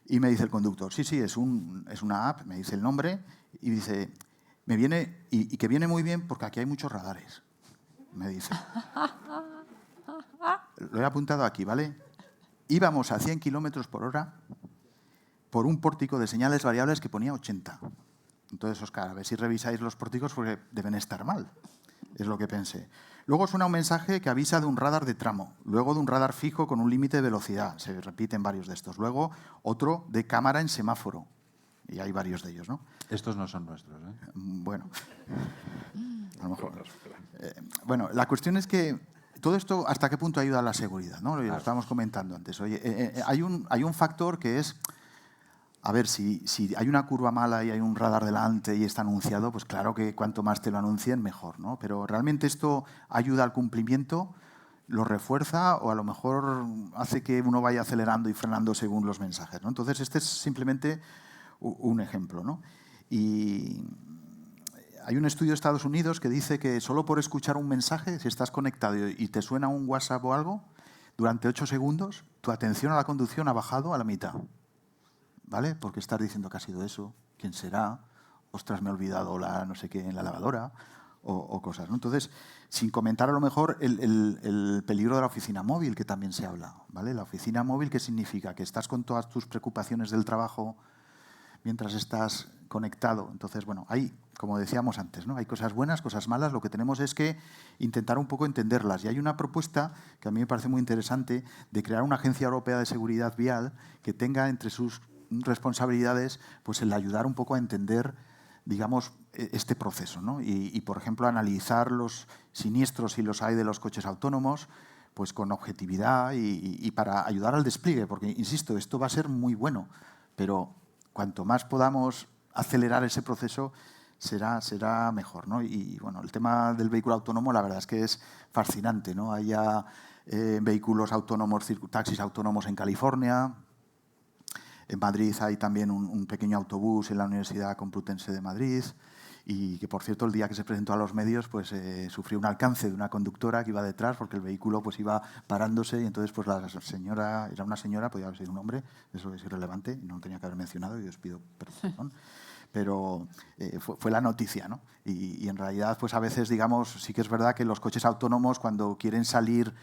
C: Y me dice el conductor, sí, es una app, me dice el nombre y dice, me viene, y que viene muy bien porque aquí hay muchos radares, me dice. Lo he apuntado aquí, ¿vale? Íbamos a 100 kilómetros por hora por un pórtico de señales variables que ponía 80. Entonces, Óscar, a ver si revisáis los pórticos porque deben estar mal. Es lo que pensé. Luego suena un mensaje que avisa de un radar de tramo, luego de un radar fijo con un límite de velocidad, se repiten varios de estos. Luego otro de cámara en semáforo, y hay varios de ellos, ¿no?
A: Estos no son nuestros, ¿eh?
C: Bueno, a lo mejor. Bueno, la cuestión es que todo esto, ¿hasta qué punto ayuda a la seguridad? ¿No? Lo estábamos comentando antes. Oye, hay un factor que es... A ver, si hay una curva mala y hay un radar delante y está anunciado, pues claro que cuanto más te lo anuncien, mejor, ¿no? Pero ¿realmente esto ayuda al cumplimiento? ¿Lo refuerza o a lo mejor hace que uno vaya acelerando y frenando según los mensajes, ¿no? Entonces, este es simplemente un ejemplo, ¿no? Y hay un estudio de Estados Unidos que dice que solo por escuchar un mensaje, si estás conectado y te suena un WhatsApp o algo, durante 8 segundos tu atención a la conducción ha bajado a la mitad. ¿Vale? Porque estás diciendo que ha sido eso, quién será, ostras, me he olvidado la no sé qué en la lavadora o cosas, ¿no? Entonces, sin comentar a lo mejor el peligro de la oficina móvil, que también se habla, ¿vale? La oficina móvil, ¿qué significa? Que estás con todas tus preocupaciones del trabajo mientras estás conectado. Entonces, bueno, hay, como decíamos antes, ¿no? Hay cosas buenas, cosas malas, lo que tenemos es que intentar un poco entenderlas. Y hay una propuesta que a mí me parece muy interesante de crear una agencia europea de seguridad vial que tenga entre sus responsabilidades pues el ayudar un poco a entender, digamos, este proceso, ¿no? Y, por ejemplo, analizar los siniestros, si los hay, de los coches autónomos, pues con objetividad y para ayudar al despliegue, porque, insisto, esto va a ser muy bueno, pero cuanto más podamos acelerar ese proceso, será mejor, ¿no? Y bueno, el tema del vehículo autónomo, la verdad es que es fascinante, ¿no? Hay ya vehículos autónomos, taxis autónomos en California. En Madrid hay también un pequeño autobús en la Universidad Complutense de Madrid y que, por cierto, el día que se presentó a los medios pues sufrió un alcance de una conductora que iba detrás porque el vehículo pues iba parándose y entonces pues la señora, era una señora, podía haber sido un hombre, eso es irrelevante y no lo tenía que haber mencionado y os pido perdón. Pero fue la noticia, ¿no? Y en realidad, pues a veces, digamos, sí que es verdad que los coches autónomos cuando quieren salir,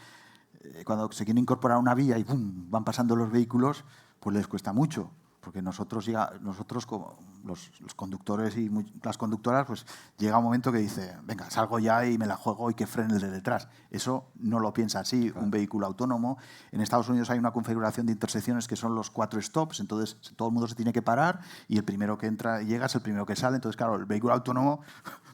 C: cuando se quieren incorporar a una vía y ¡pum!, van pasando los vehículos, pues les cuesta mucho. Porque nosotros como los conductores y las conductoras, pues llega un momento que dice, venga, salgo ya y me la juego y que frene el de detrás. Eso no lo piensa así un vehículo autónomo. En Estados Unidos hay una configuración de intersecciones que son los 4 stops, entonces todo el mundo se tiene que parar y el primero que entra y llega es el primero que sale. Entonces, claro, el vehículo autónomo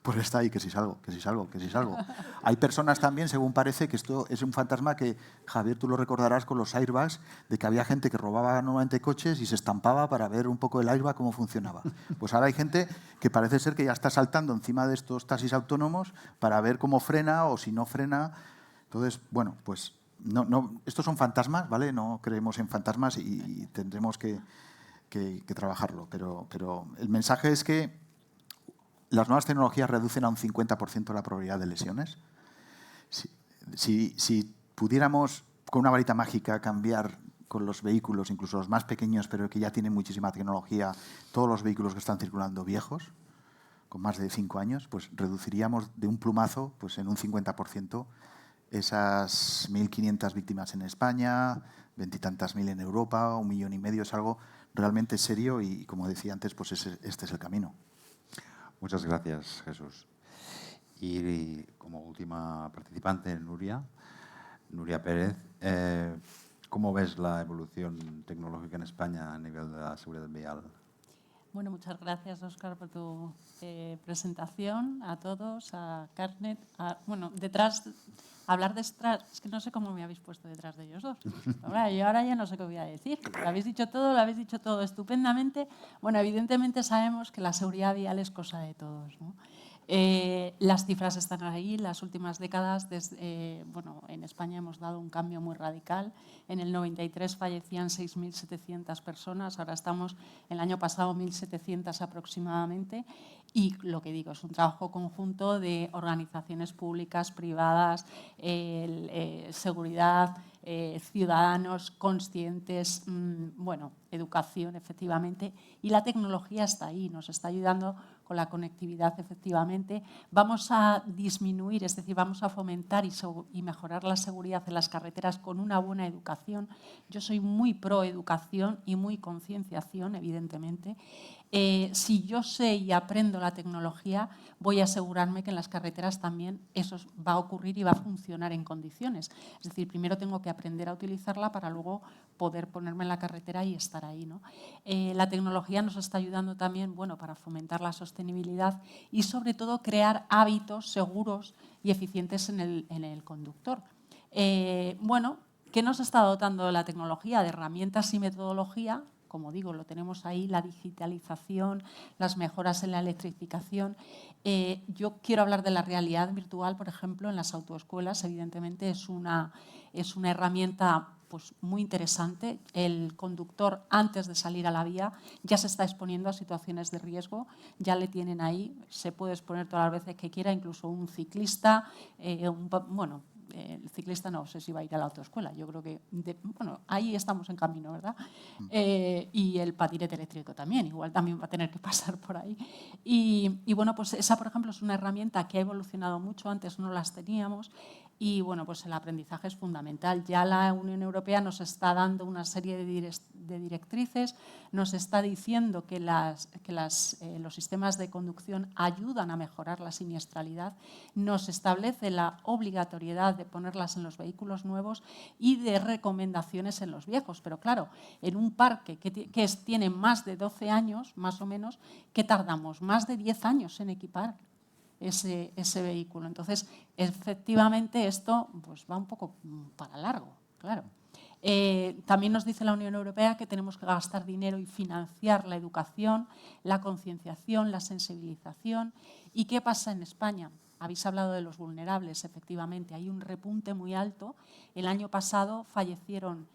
C: pues está ahí, que si salgo, que si salgo, que si salgo. Hay personas también, según parece, que esto es un fantasma que, Javier, tú lo recordarás con los airbags, de que había gente que robaba normalmente coches y se estampaba para ver un poco el airbag cómo funcionaba. Pues ahora hay gente que parece ser que ya está saltando encima de estos taxis autónomos para ver cómo frena o si no frena. Entonces, bueno, pues estos son fantasmas, ¿vale? No creemos en fantasmas y tendremos que trabajarlo. Pero el mensaje es que las nuevas tecnologías reducen a un 50% la probabilidad de lesiones. Si pudiéramos, con una varita mágica, cambiar con los vehículos, incluso los más pequeños, pero que ya tienen muchísima tecnología, todos los vehículos que están circulando viejos, con más de 5 años, pues reduciríamos de un plumazo, pues en un 50%, esas 1.500 víctimas en España, 20 y tantas mil en Europa, 1,5 millones, es algo realmente serio y, como decía antes, pues este es el camino.
A: Muchas gracias, Jesús. Y como última participante, Nuria Pérez, ¿cómo ves la evolución tecnológica en España a nivel de la seguridad vial?
D: Bueno, muchas gracias, Óscar, por tu presentación, a todos, a Carnet. Hablar detrás, es que no sé cómo me habéis puesto detrás de ellos dos. Ahora ya no sé qué voy a decir. Lo habéis dicho todo estupendamente. Bueno, evidentemente sabemos que la seguridad vial es cosa de todos, ¿no? Las cifras están ahí. Las últimas décadas, en España hemos dado un cambio muy radical. En el 93 fallecían 6.700 personas, ahora estamos, el año pasado, 1.700 aproximadamente. Y lo que digo, es un trabajo conjunto de organizaciones públicas, privadas, seguridad, ciudadanos conscientes, educación, efectivamente. Y la tecnología está ahí, nos está ayudando con la conectividad, efectivamente. Vamos a disminuir, es decir, vamos a fomentar y mejorar la seguridad en las carreteras con una buena educación. Yo soy muy pro educación y muy concienciación, evidentemente. Si yo sé y aprendo la tecnología, voy a asegurarme que en las carreteras también eso va a ocurrir y va a funcionar en condiciones. Es decir, primero tengo que aprender a utilizarla para luego poder ponerme en la carretera y estar ahí, ¿no? La tecnología nos está ayudando también, para fomentar la sostenibilidad y, sobre todo, crear hábitos seguros y eficientes en el conductor. ¿Qué nos está dotando la tecnología? De herramientas y metodología. Como digo, lo tenemos ahí, la digitalización, las mejoras en la electrificación. Yo quiero hablar de la realidad virtual, por ejemplo, en las autoescuelas. Evidentemente es una herramienta muy interesante. El conductor, antes de salir a la vía, ya se está exponiendo a situaciones de riesgo, ya le tienen ahí, se puede exponer todas las veces que quiera, incluso un ciclista, el ciclista no sé si va a ir a la autoescuela, yo creo que, ahí estamos en camino, ¿verdad? Y el patinete eléctrico también, igual también va a tener que pasar por ahí. Y esa, por ejemplo, es una herramienta que ha evolucionado mucho, antes no las teníamos. Y el aprendizaje es fundamental. Ya la Unión Europea nos está dando una serie de directrices, nos está diciendo que los sistemas de conducción ayudan a mejorar la siniestralidad, nos establece la obligatoriedad de ponerlas en los vehículos nuevos y de recomendaciones en los viejos. Pero claro, en un parque que tiene más de 12 años, más o menos, ¿qué tardamos? Más de 10 años en equipar ese vehículo. Entonces, efectivamente, esto va un poco para largo, claro. También nos dice la Unión Europea que tenemos que gastar dinero y financiar la educación, la concienciación, la sensibilización. ¿Y qué pasa en España? Habéis hablado de los vulnerables, efectivamente. Hay un repunte muy alto. El año pasado fallecieron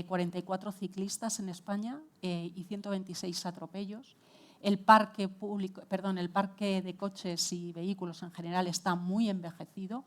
D: 44 ciclistas en España y 126 atropellos. El parque de coches y vehículos en general está muy envejecido.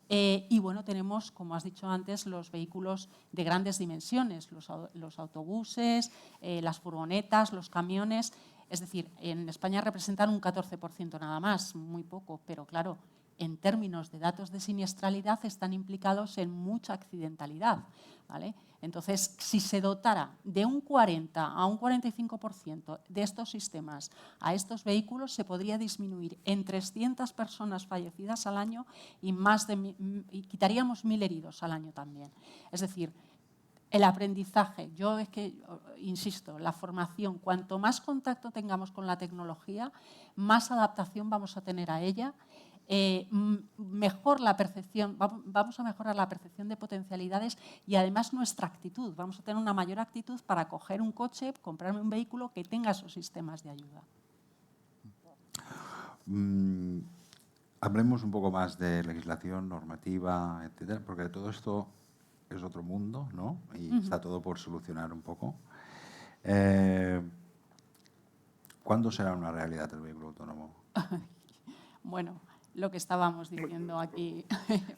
D: Y bueno, tenemos, como has dicho antes, los vehículos de grandes dimensiones, los autobuses, las furgonetas, los camiones. Es decir, en España representan un 14% nada más, muy poco, pero claro, en términos de datos de siniestralidad están implicados en mucha accidentalidad, ¿vale? Entonces, si se dotara de un 40 a un 45% de estos sistemas a estos vehículos, se podría disminuir en 300 personas fallecidas al año y quitaríamos 1000 heridos al año también. Es decir, el aprendizaje, yo es que, insisto, la formación, cuanto más contacto tengamos con la tecnología, más adaptación vamos a tener a ella, mejor la percepción, vamos a mejorar la percepción de potencialidades y además nuestra actitud. Vamos a tener una mayor actitud para coger un coche, comprarme un vehículo que tenga esos sistemas de ayuda.
A: Hablemos un poco más de legislación, normativa, etcétera, porque todo esto es otro mundo, ¿no? Y está todo por solucionar un poco. ¿Cuándo será una realidad el vehículo autónomo?
D: Bueno, lo que estábamos diciendo aquí.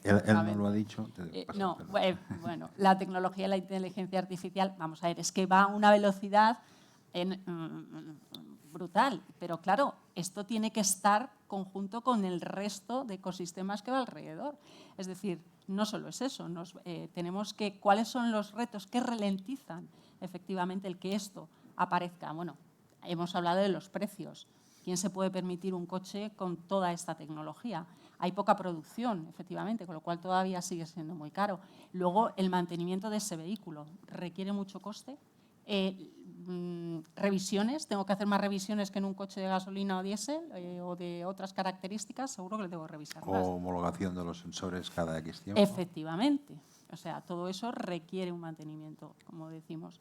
A: Él no lo ha dicho.
D: No, bueno, la tecnología y la inteligencia artificial, vamos a ver, es que va a una velocidad brutal, pero claro, esto tiene que estar conjunto con el resto de ecosistemas que va alrededor. Es decir, no solo es eso, tenemos que, ¿cuáles son los retos que ralentizan efectivamente el que esto aparezca? Bueno, hemos hablado de los precios. ¿Quién se puede permitir un coche con toda esta tecnología? Hay poca producción, efectivamente, con lo cual todavía sigue siendo muy caro. Luego, el mantenimiento de ese vehículo requiere mucho coste. Revisiones, tengo que hacer más revisiones que en un coche de gasolina o diésel o de otras características, seguro que le tengo que revisar más.
A: O homologación de los sensores cada X tiempo.
D: Efectivamente. O sea, todo eso requiere un mantenimiento, como decimos.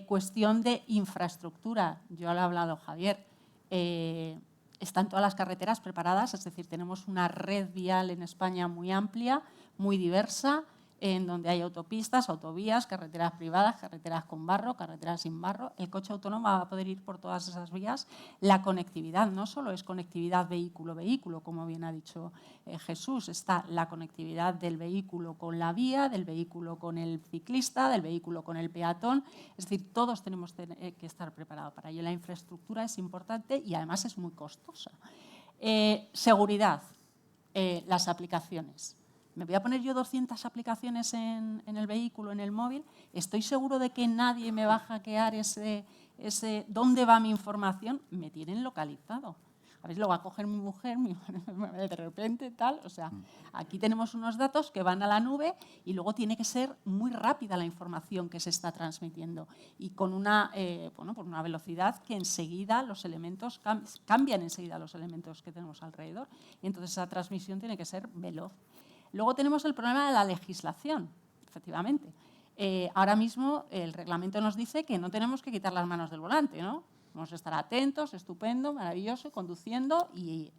D: Cuestión de infraestructura. Yo le he hablado, Javier. Están todas las carreteras preparadas, es decir, tenemos una red vial en España muy amplia, muy diversa, en donde hay autopistas, autovías, carreteras privadas, carreteras con barro, carreteras sin barro. El coche autónomo va a poder ir por todas esas vías. La conectividad no solo es conectividad vehículo-vehículo, como bien ha dicho Jesús, está la conectividad del vehículo con la vía, del vehículo con el ciclista, del vehículo con el peatón. Es decir, todos tenemos que estar preparados para ello. La infraestructura es importante y además es muy costosa. Seguridad, las aplicaciones. ¿Me voy a poner yo 200 aplicaciones en el vehículo, en el móvil? ¿Estoy seguro de que nadie me va a hackear dónde va mi información? Me tienen localizado. A ver, lo va a coger mi mujer, de repente, tal. O sea, aquí tenemos unos datos que van a la nube y luego tiene que ser muy rápida la información que se está transmitiendo y con por una velocidad que enseguida los elementos cambian enseguida los elementos que tenemos alrededor. Y entonces esa transmisión tiene que ser veloz. Luego tenemos el problema de la legislación, efectivamente. Ahora mismo el reglamento nos dice que no tenemos que quitar las manos del volante, ¿no? Vamos a estar atentos, estupendo, maravilloso, conduciendo y,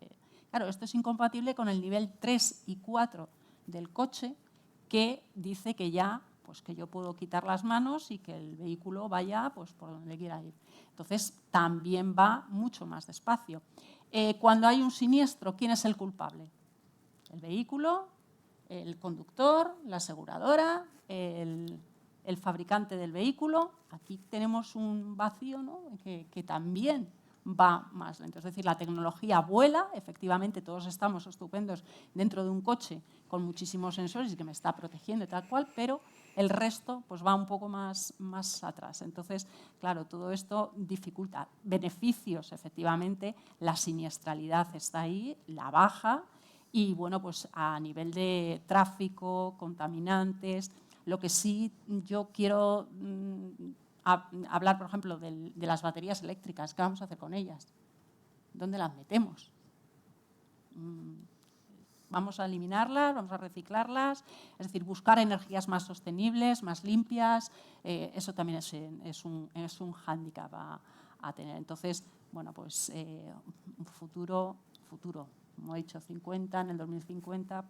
D: claro, esto es incompatible con el nivel 3 y 4 del coche que dice que ya, pues que yo puedo quitar las manos y que el vehículo vaya pues, por donde quiera ir. Entonces, también va mucho más despacio. Cuando hay un siniestro, ¿quién es el culpable? El vehículo, el conductor, la aseguradora, el fabricante del vehículo. Aquí tenemos un vacío, ¿no? que también va más lento. Es decir, la tecnología vuela, efectivamente todos estamos estupendos dentro de un coche con muchísimos sensores y que me está protegiendo y tal cual, pero el resto pues, va un poco más atrás. Entonces, claro, todo esto dificulta. Beneficios, efectivamente, la siniestralidad está ahí, la baja. Y bueno, pues a nivel de tráfico, contaminantes, lo que sí yo quiero hablar, por ejemplo, de las baterías eléctricas. ¿Qué vamos a hacer con ellas? ¿Dónde las metemos? ¿Vamos a eliminarlas? ¿Vamos a reciclarlas? Es decir, buscar energías más sostenibles, más limpias. Eso también es un hándicap a tener. Entonces, bueno, pues un futuro como he dicho, 50, en el 2050,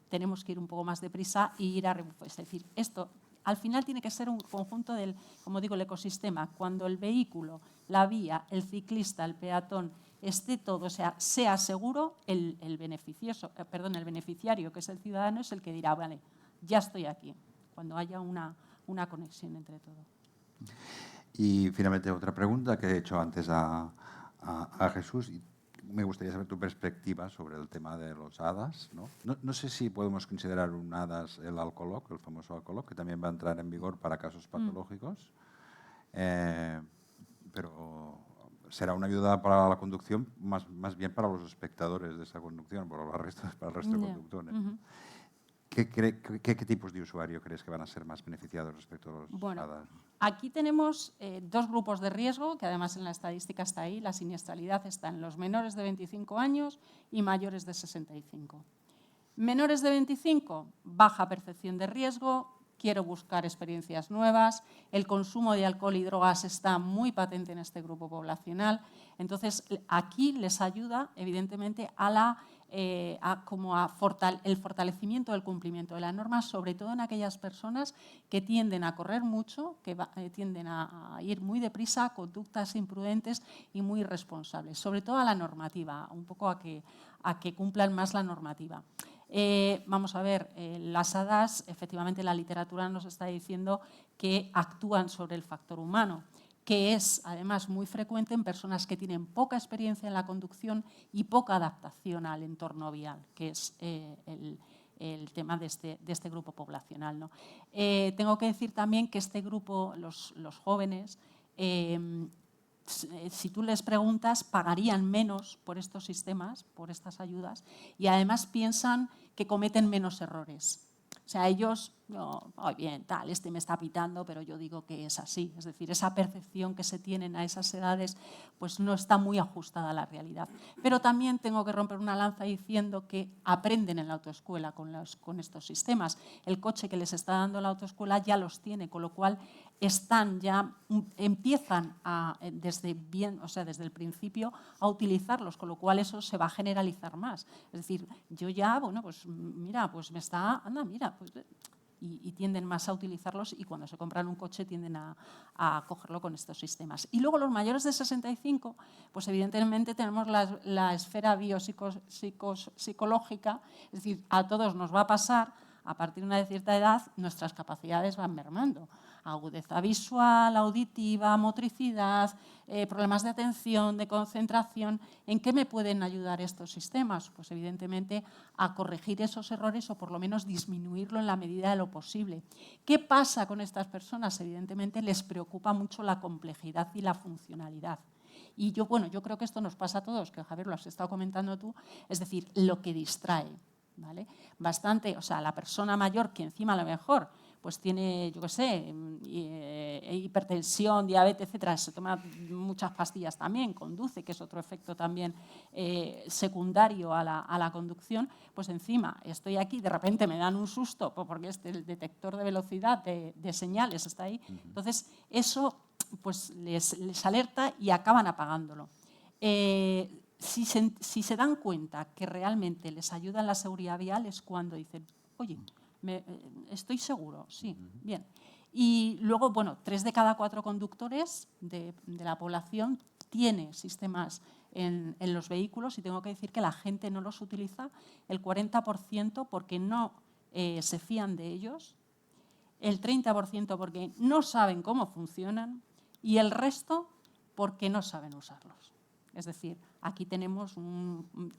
D: tenemos que ir un poco más deprisa y ir a rebufo. Es decir, esto al final tiene que ser un conjunto del, como digo, el ecosistema. Cuando el vehículo, la vía, el ciclista, el peatón, esté todo, o sea, sea seguro, el beneficiario, que es el ciudadano, es el que dirá, vale, ya estoy aquí, cuando haya una conexión entre todo.
A: Y finalmente otra pregunta que he hecho antes a Jesús. Me gustaría saber tu perspectiva sobre el tema de los HADAS, ¿no? No sé si podemos considerar un HADAS el alcoloc, el famoso alcoloc, que también va a entrar en vigor para casos patológicos, pero será una ayuda para la conducción, más bien para los espectadores de esa conducción, para el resto de conductores. ¿Qué tipos de usuario crees que van a ser más beneficiados respecto a los HADAS?
D: Aquí tenemos dos grupos de riesgo, que además en la estadística está ahí, la siniestralidad está en los menores de 25 años y mayores de 65. Menores de 25, baja percepción de riesgo, quiero buscar experiencias nuevas, el consumo de alcohol y drogas está muy patente en este grupo poblacional, entonces aquí les ayuda evidentemente el fortalecimiento del cumplimiento de la norma, sobre todo en aquellas personas que tienden a correr mucho, que tienden a ir muy deprisa, conductas imprudentes y muy irresponsables, sobre todo a la normativa, un poco a que cumplan más la normativa. Vamos a ver, las HADAS, efectivamente la literatura nos está diciendo que actúan sobre el factor humano, que es además muy frecuente en personas que tienen poca experiencia en la conducción y poca adaptación al entorno vial, que es el tema de este grupo poblacional, ¿no? Tengo que decir también que este grupo, los jóvenes, si tú les preguntas, pagarían menos por estos sistemas, por estas ayudas, y además piensan que cometen menos errores. O sea, ellos, no, bien, tal, este me está pitando, pero yo digo que es así. Es decir, esa percepción que se tienen a esas edades pues no está muy ajustada a la realidad. Pero también tengo que romper una lanza diciendo que aprenden en la autoescuela con estos sistemas. El coche que les está dando la autoescuela ya los tiene, con lo cual empiezan desde el principio a utilizarlos, con lo cual eso se va a generalizar más. Es decir, yo ya, bueno, pues mira, pues me está, anda, mira, pues, y tienden más a utilizarlos y cuando se compran un coche tienden a cogerlo con estos sistemas. Y luego los mayores de 65, pues evidentemente tenemos la esfera biopsicológica, es decir, a todos nos va a pasar, a partir de una cierta edad, nuestras capacidades van mermando. Agudeza visual, auditiva, motricidad, problemas de atención, de concentración. ¿En qué me pueden ayudar estos sistemas? Pues evidentemente a corregir esos errores o por lo menos disminuirlo en la medida de lo posible. ¿Qué pasa con estas personas? Evidentemente les preocupa mucho la complejidad y la funcionalidad. Y yo creo que esto nos pasa a todos, que Javier lo has estado comentando tú, es decir, lo que distrae, ¿vale? Bastante, o sea, la persona mayor que encima a lo mejor pues tiene, yo qué sé, hipertensión, diabetes, etcétera, se toma muchas pastillas también, conduce, que es otro efecto también secundario a la conducción, pues encima estoy aquí, de repente me dan un susto, porque el detector de velocidad de señales está ahí, entonces eso pues les alerta y acaban apagándolo. Si se dan cuenta que realmente les ayuda en la seguridad vial es cuando dicen, oye, estoy seguro, sí, bien. Y luego, bueno, 3 de cada 4 conductores de la población tiene sistemas en los vehículos y tengo que decir que la gente no los utiliza, el 40% porque no se fían de ellos, el 30% porque no saben cómo funcionan y el resto porque no saben usarlos. Es decir, aquí tenemos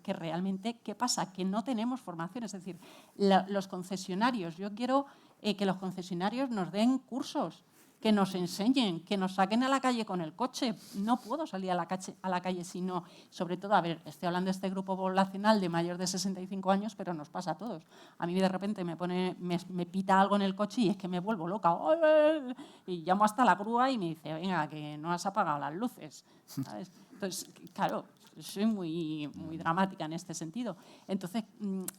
D: que realmente, ¿qué pasa? Que no tenemos formación. Es decir, los concesionarios, yo quiero que los concesionarios nos den cursos, que nos enseñen, que nos saquen a la calle con el coche. No puedo salir a la calle si no, sobre todo, a ver, estoy hablando de este grupo poblacional de mayor de 65 años, pero nos pasa a todos. A mí de repente me pita algo en el coche y es que me vuelvo loca. Y llamo hasta la grúa y me dice, venga, que no has apagado las luces, ¿sabes? Entonces, claro, soy muy dramática en este sentido. Entonces,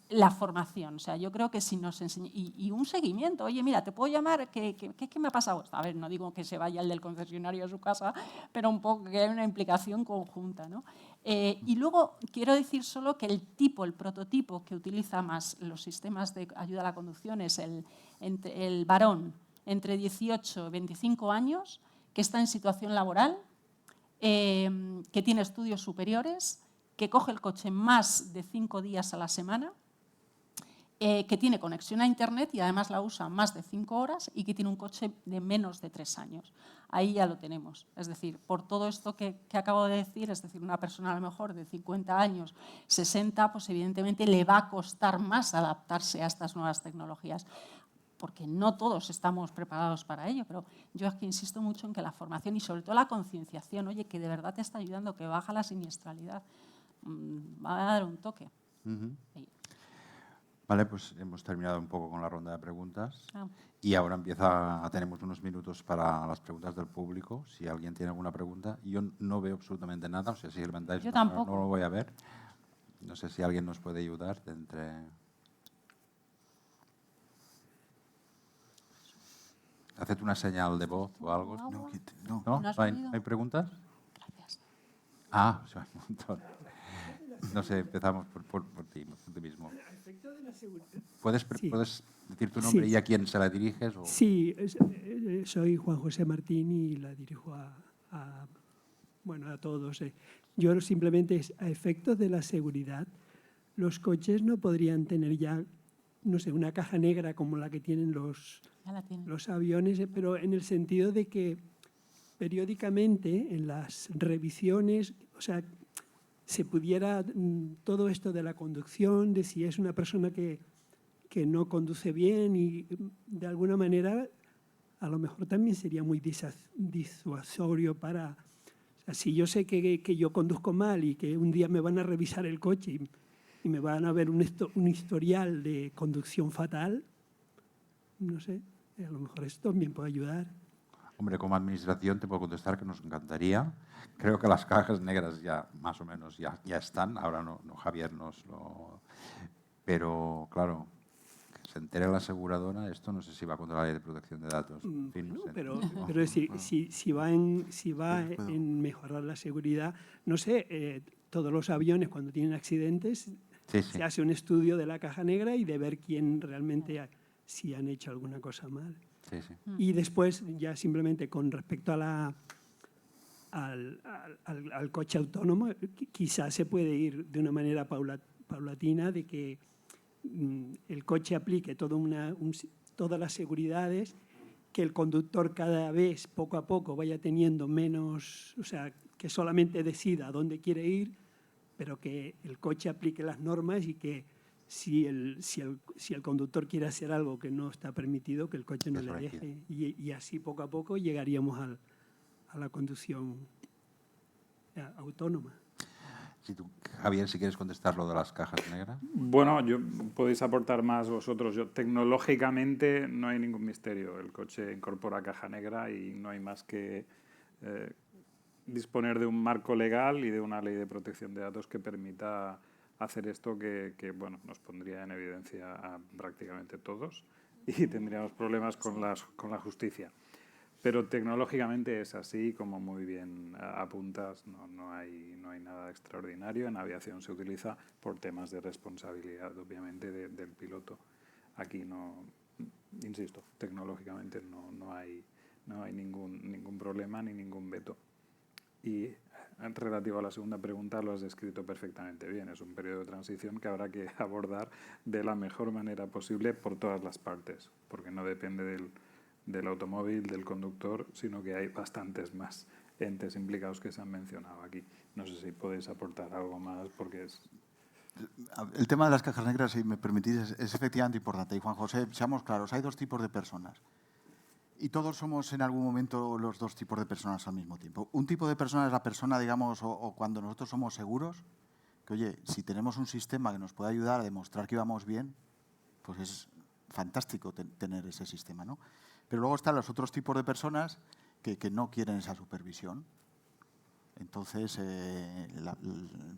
D: la formación, o sea, yo creo que si nos enseña, y un seguimiento, oye, mira, te puedo llamar, ¿qué me ha pasado? A ver, no digo que se vaya el del concesionario a su casa, pero un poco que haya una implicación conjunta, ¿no? Y luego quiero decir solo que el prototipo que utiliza más los sistemas de ayuda a la conducción es el varón entre 18 y 25 años que está en situación laboral, que tiene estudios superiores, que coge el coche más de 5 días a la semana, que tiene conexión a Internet y además la usa más de 5 horas y que tiene un coche de menos de 3 años. Ahí ya lo tenemos. Es decir, por todo esto que acabo de decir, es decir, una persona a lo mejor de 50 años, 60, pues evidentemente le va a costar más adaptarse a estas nuevas tecnologías, porque no todos estamos preparados para ello, pero yo aquí insisto mucho en que la formación y sobre todo la concienciación, oye, que de verdad te está ayudando, que baja la siniestralidad, va a dar un toque.
A: Vale, pues hemos terminado un poco con la ronda de preguntas
D: Ah.
A: y ahora tenemos unos minutos para las preguntas del público. Si alguien tiene alguna pregunta, yo no veo absolutamente nada, o sea, si levantáis
D: Yo
A: la mano,
D: tampoco.
A: no lo voy a ver. No sé si alguien nos puede ayudar Haced una señal de voz o algo.
D: No,
C: No,
A: ¿No?
D: ¿No has
A: ¿No hay,
D: bebido?
A: no hay preguntas?
D: Gracias.
A: Ah, o sea, un montón. No sé, empezamos por ti mismo. ¿Puedes decir tu nombre
E: Sí.
A: y a quién se la diriges? O...
E: Sí, soy Juan José Martín y la dirijo a todos. Yo simplemente, a efectos de la seguridad, los coches no podrían tener ya, no sé, una caja negra como la que tienen
D: Ya la tienen.
E: los aviones, pero en el sentido de que periódicamente en las revisiones, o sea, se pudiera todo esto de la conducción, de si es una persona que no conduce bien y de alguna manera a lo mejor también sería muy disuasorio para... O sea, si yo sé que yo conduzco mal y que un día me van a revisar el coche y me van a ver un historial de conducción fatal, no sé, a lo mejor esto también puede ayudar.
A: Hombre, como administración te puedo contestar que nos encantaría. Creo que las cajas negras ya más o menos ya están. Ahora no Javier nos lo... Pero, claro, que se entere la aseguradora, esto no sé si va contra la ley de protección de datos. En fin, no sé.
E: Pero
A: No.
E: si va en mejorar la seguridad, no sé, todos los aviones cuando tienen accidentes
A: Sí, sí.
E: se hace un estudio de la caja negra y de ver quién realmente si han hecho alguna cosa mal.
A: Sí, sí.
E: Y después, ya simplemente con respecto a al coche autónomo, quizás se puede ir de una manera paulatina de que el coche aplique todas las seguridades, que el conductor cada vez, poco a poco, vaya teniendo menos, o sea, que solamente decida a dónde quiere ir, pero que el coche aplique las normas y que si el conductor quiere hacer algo que no está permitido, que el coche no le deje. Y así poco a poco llegaríamos a la conducción autónoma.
A: Javier, si quieres contestar lo de las cajas negras.
B: Bueno, podéis aportar más vosotros. Tecnológicamente no hay ningún misterio. El coche incorpora caja negra y no hay más que disponer de un marco legal y de una ley de protección de datos que permita hacer esto que bueno, nos pondría en evidencia a prácticamente todos y tendríamos problemas con la justicia. Pero tecnológicamente es así, como muy bien apuntas, no hay nada extraordinario. En aviación se utiliza por temas de responsabilidad, obviamente, del piloto. Aquí no, insisto, tecnológicamente no hay ningún problema ni ningún veto. Y relativo a la segunda pregunta, lo has descrito perfectamente bien. Es un periodo de transición que habrá que abordar de la mejor manera posible por todas las partes, porque no depende del automóvil, del conductor, sino que hay bastantes más entes implicados que se han mencionado aquí. No sé si podéis aportar algo más, porque es...
C: El tema de las cajas negras, si me permitís, es efectivamente importante. Y Juan José, seamos claros, hay dos tipos de personas. Y todos somos en algún momento los dos tipos de personas al mismo tiempo. Un tipo de persona es la persona, digamos, o cuando nosotros somos seguros, que oye, si tenemos un sistema que nos puede ayudar a demostrar que íbamos bien, pues es fantástico tener ese sistema, ¿no? Pero luego están los otros tipos de personas que no quieren esa supervisión. Entonces,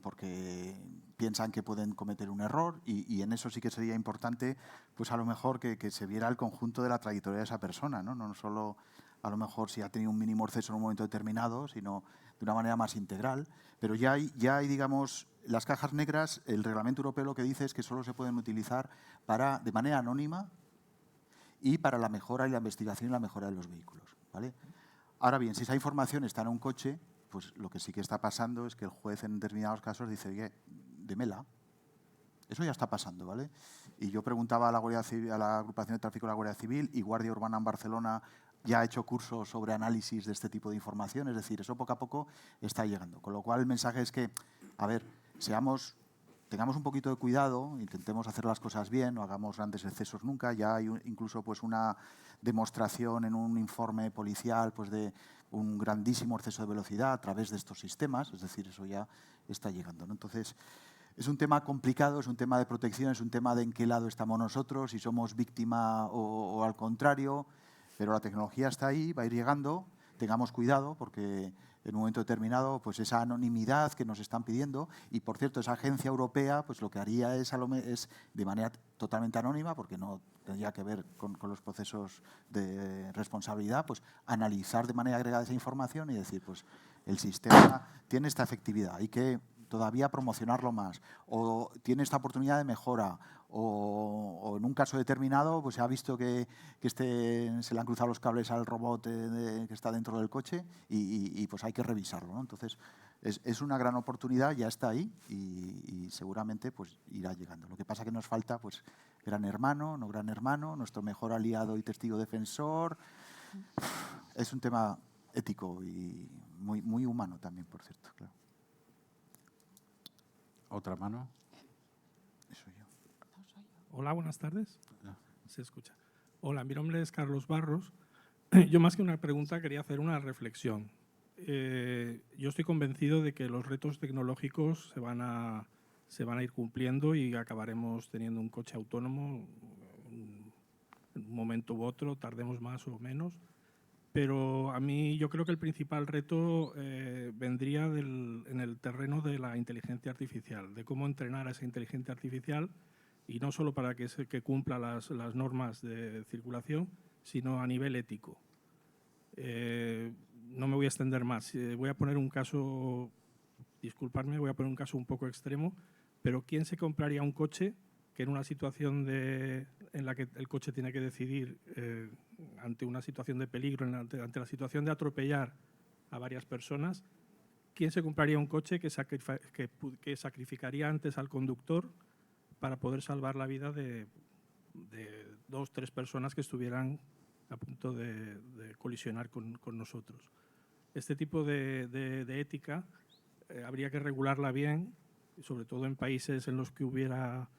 C: porque piensan que pueden cometer un error y en eso sí que sería importante, pues a lo mejor que se viera el conjunto de la trayectoria de esa persona, ¿no? No solo a lo mejor si ha tenido un mínimo exceso en un momento determinado, sino de una manera más integral, pero ya hay, digamos, las cajas negras, el reglamento europeo lo que dice es que solo se pueden utilizar de manera anónima y para la mejora y la investigación y la mejora de los vehículos, ¿vale? Ahora bien, si esa información está en un coche, pues lo que sí que está pasando es que el juez en determinados casos dice, oye, démela. Eso ya está pasando, ¿vale? Y yo preguntaba a la Guardia Civil, a la agrupación de tráfico de la Guardia Civil, y Guardia Urbana en Barcelona ya ha hecho cursos sobre análisis de este tipo de información, es decir, eso poco a poco está llegando. Con lo cual el mensaje es que, a ver, tengamos un poquito de cuidado, intentemos hacer las cosas bien, no hagamos grandes excesos nunca. Ya hay incluso pues, una demostración en un informe policial pues, de un grandísimo exceso de velocidad a través de estos sistemas, es decir, eso ya está llegando, ¿no? Entonces, es un tema complicado, es un tema de protección, es un tema de en qué lado estamos nosotros, si somos víctima o al contrario, pero la tecnología está ahí, va a ir llegando, tengamos cuidado porque en un momento determinado pues esa anonimidad que nos están pidiendo, y por cierto esa agencia europea pues lo que haría es de manera totalmente anónima, porque no tendría que ver con los procesos de responsabilidad, pues analizar de manera agregada esa información y decir pues el sistema tiene esta efectividad, hay que todavía promocionarlo más, o tiene esta oportunidad de mejora, o en un caso determinado pues se ha visto que se le han cruzado los cables al robot que está dentro del coche y pues hay que revisarlo, ¿no? Entonces es una gran oportunidad, ya está ahí y seguramente pues irá llegando. Lo que pasa que nos falta pues gran hermano, no gran hermano, nuestro mejor aliado y testigo defensor. Es un tema ético y muy, muy humano también, por cierto, claro.
A: ¿Otra mano?
C: Eso yo.
F: Hola, buenas tardes.
A: No.
F: Se escucha. Hola, mi nombre es Carlos Barros. Yo más que una pregunta quería hacer una reflexión. Yo estoy convencido de que los retos tecnológicos se van a ir cumpliendo y acabaremos teniendo un coche autónomo en un momento u otro, tardemos más o menos. Pero a mí yo creo que el principal reto vendría en el terreno de la inteligencia artificial, de cómo entrenar a esa inteligencia artificial, y no solo para que cumpla las normas de circulación, sino a nivel ético. No me voy a extender más. Voy a poner un caso, disculpadme, voy a poner un caso un poco extremo, pero ¿quién se compraría un coche que en una situación en la que el coche tiene que decidir ante una situación de peligro, ante la situación de atropellar a varias personas, quién se compraría un coche que sacrificaría antes al conductor para poder salvar la vida de 2 o 3 personas que estuvieran a punto de colisionar con nosotros? Este tipo de ética habría que regularla bien, sobre todo en países en los que hubiera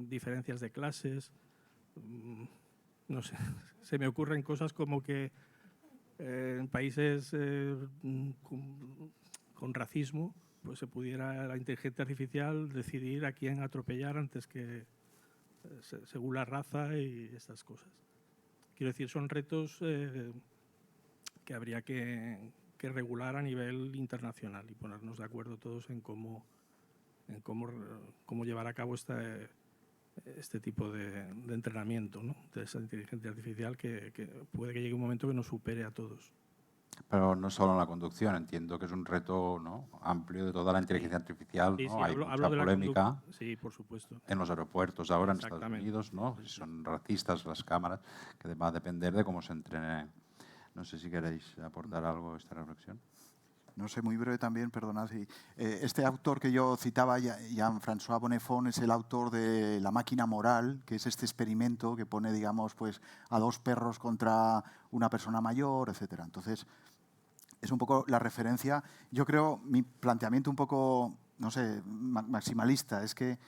F: diferencias de clases. No sé, se me ocurren cosas como que en países con racismo pues se pudiera la inteligencia artificial decidir a quién atropellar antes que según la raza y estas cosas. Quiero decir, son retos que habría que regular a nivel internacional y ponernos de acuerdo todos en cómo llevar a cabo este tipo de entrenamiento, ¿no? De esa inteligencia artificial que puede que llegue un momento que nos supere a todos.
A: Pero no solo en la conducción, entiendo que es un reto, ¿no?, amplio de toda la inteligencia artificial,
F: Sí,
A: ¿no?
F: sí,
A: Hay
F: hablo
A: mucha
F: de la
A: polémica
F: sí, por supuesto.
A: en los aeropuertos ahora en Estados
F: Exactamente.
A: Unidos, ¿no? Si son racistas las cámaras, que va a depender de cómo se entrene. No sé si queréis aportar algo a esta reflexión.
C: No sé, muy breve también, perdonad. Sí. Este autor que yo citaba, Jean-François Bonnefond, es el autor de La máquina moral, que es este experimento que pone, digamos, pues, a 2 perros contra una persona mayor, etcétera. Entonces, es un poco la referencia. Yo creo, mi planteamiento un poco, no sé, maximalista, es que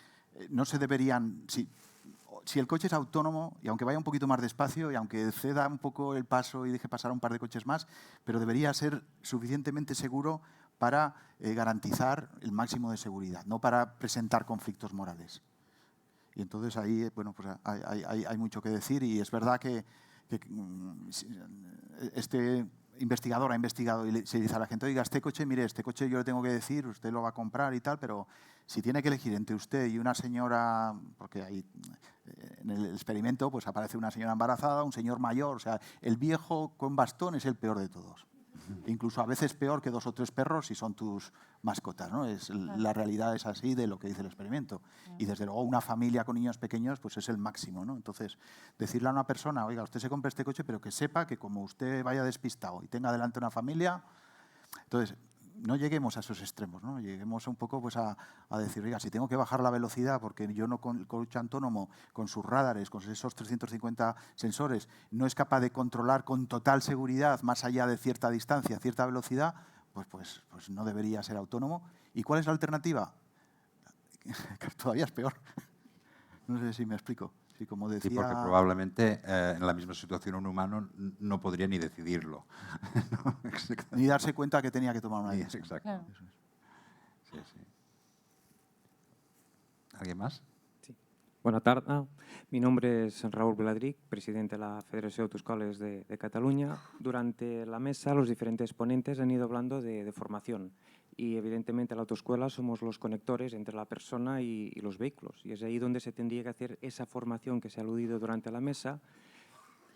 C: no se deberían... Si el coche es autónomo, y aunque vaya un poquito más despacio, y aunque ceda un poco el paso y deje pasar a un par de coches más, pero debería ser suficientemente seguro para garantizar el máximo de seguridad, no para presentar conflictos morales. Y entonces ahí, bueno, pues hay mucho que decir, y es verdad que este investigador ha investigado y se dice a la gente, oiga, este coche, mire, este coche yo le tengo que decir, usted lo va a comprar y tal, pero si tiene que elegir entre usted y una señora, porque ahí en el experimento pues aparece una señora embarazada, un señor mayor, o sea, el viejo con bastón es el peor de todos. Incluso a veces peor que 2 o 3 perros si son tus mascotas, ¿no? La realidad es así de lo que dice el experimento. Y desde luego una familia con niños pequeños pues es el máximo, ¿no? Entonces, decirle a una persona, oiga, usted se compra este coche, pero que sepa que como usted vaya despistado y tenga delante una familia, entonces no lleguemos a esos extremos, ¿no? Lleguemos un poco pues, a decir, oiga, si tengo que bajar la velocidad porque yo no con el coche autónomo, con sus radares, con esos 350 sensores, no es capaz de controlar con total seguridad, más allá de cierta distancia, cierta velocidad, pues no debería ser autónomo. ¿Y cuál es la alternativa? Todavía es peor. No sé si me explico. Sí, como decía...
A: Sí, porque probablemente en la misma situación un humano no podría ni decidirlo. ¿No?
C: Ni darse cuenta que tenía que tomar una decisión.
A: Exacto.
D: Claro.
A: Sí, sí. ¿Alguien más?
G: Sí. Buenas tardes. Mi nombre es Raúl Beladric, presidente de la Federación de Autoescoles de Cataluña. Durante la mesa, los diferentes ponentes han ido hablando de formación. Y, evidentemente, la autoescuela somos los conectores entre la persona y los vehículos. Y es ahí donde se tendría que hacer esa formación que se ha aludido durante la mesa.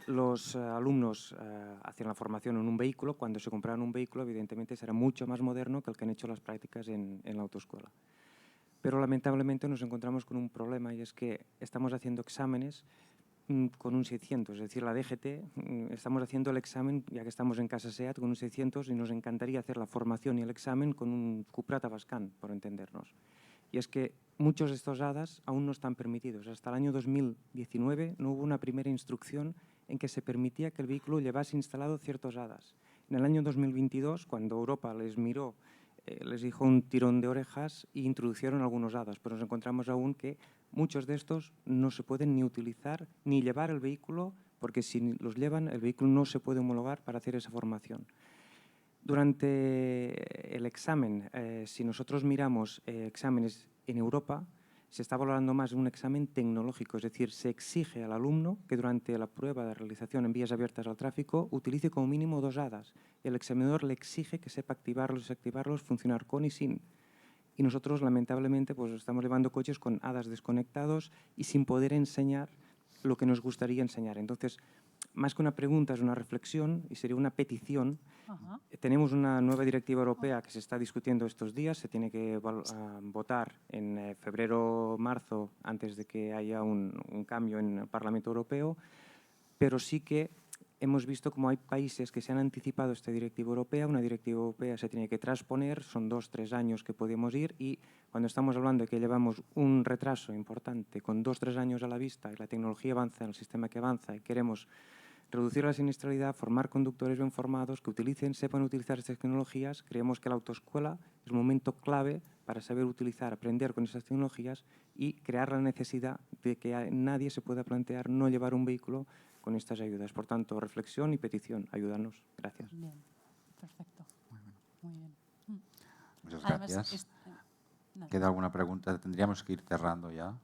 G: Los alumnos hacen la formación en un vehículo. Cuando se compran un vehículo, evidentemente, será mucho más moderno que el que han hecho las prácticas en la autoescuela. Pero, lamentablemente, nos encontramos con un problema y es que estamos haciendo exámenes con un 600, es decir, la DGT, estamos haciendo el examen, ya que estamos en Casa SEAT, con un 600 y nos encantaría hacer la formación y el examen con un Cupra Tavascan, por entendernos. Y es que muchos de estos HADAS aún no están permitidos. Hasta el año 2019 no hubo una primera instrucción en que se permitía que el vehículo llevase instalado ciertos HADAS. En el año 2022, cuando Europa les miró, les dijo un tirón de orejas e introdujeron algunos HADAS, pero nos encontramos aún que muchos de estos no se pueden ni utilizar ni llevar el vehículo, porque si los llevan, el vehículo no se puede homologar para hacer esa formación. Durante el examen, si nosotros miramos exámenes en Europa, se está valorando más un examen tecnológico, es decir, se exige al alumno que durante la prueba de realización en vías abiertas al tráfico utilice como mínimo 2 HADAS. El examinador le exige que sepa activarlos, desactivarlos, funcionar con y sin. Y nosotros, lamentablemente, pues estamos llevando coches con HADAS desconectados y sin poder enseñar lo que nos gustaría enseñar. Entonces, más que una pregunta, es una reflexión y sería una petición.
D: Ajá.
G: Tenemos una nueva directiva europea que se está discutiendo estos días, se tiene que votar en febrero, marzo, antes de que haya un cambio en el Parlamento Europeo, pero sí que hemos visto como hay países que se han anticipado a esta directiva europea. Una directiva europea se tiene que transponer, son 2 o 3 años que podemos ir y cuando estamos hablando de que llevamos un retraso importante con 2 o 3 años a la vista y la tecnología avanza, el sistema que avanza y queremos reducir la siniestralidad, formar conductores bien formados que sepan utilizar estas tecnologías, creemos que la autoescuela es un momento clave para saber utilizar, aprender con esas tecnologías y crear la necesidad de que nadie se pueda plantear no llevar un vehículo con estas ayudas. Por tanto, reflexión y petición. Ayúdanos. Gracias.
D: Bien, perfecto. Muy bien.
A: Muchas
D: Además,
A: gracias.
D: nada.
A: ¿Queda alguna pregunta? Tendríamos que ir cerrando ya.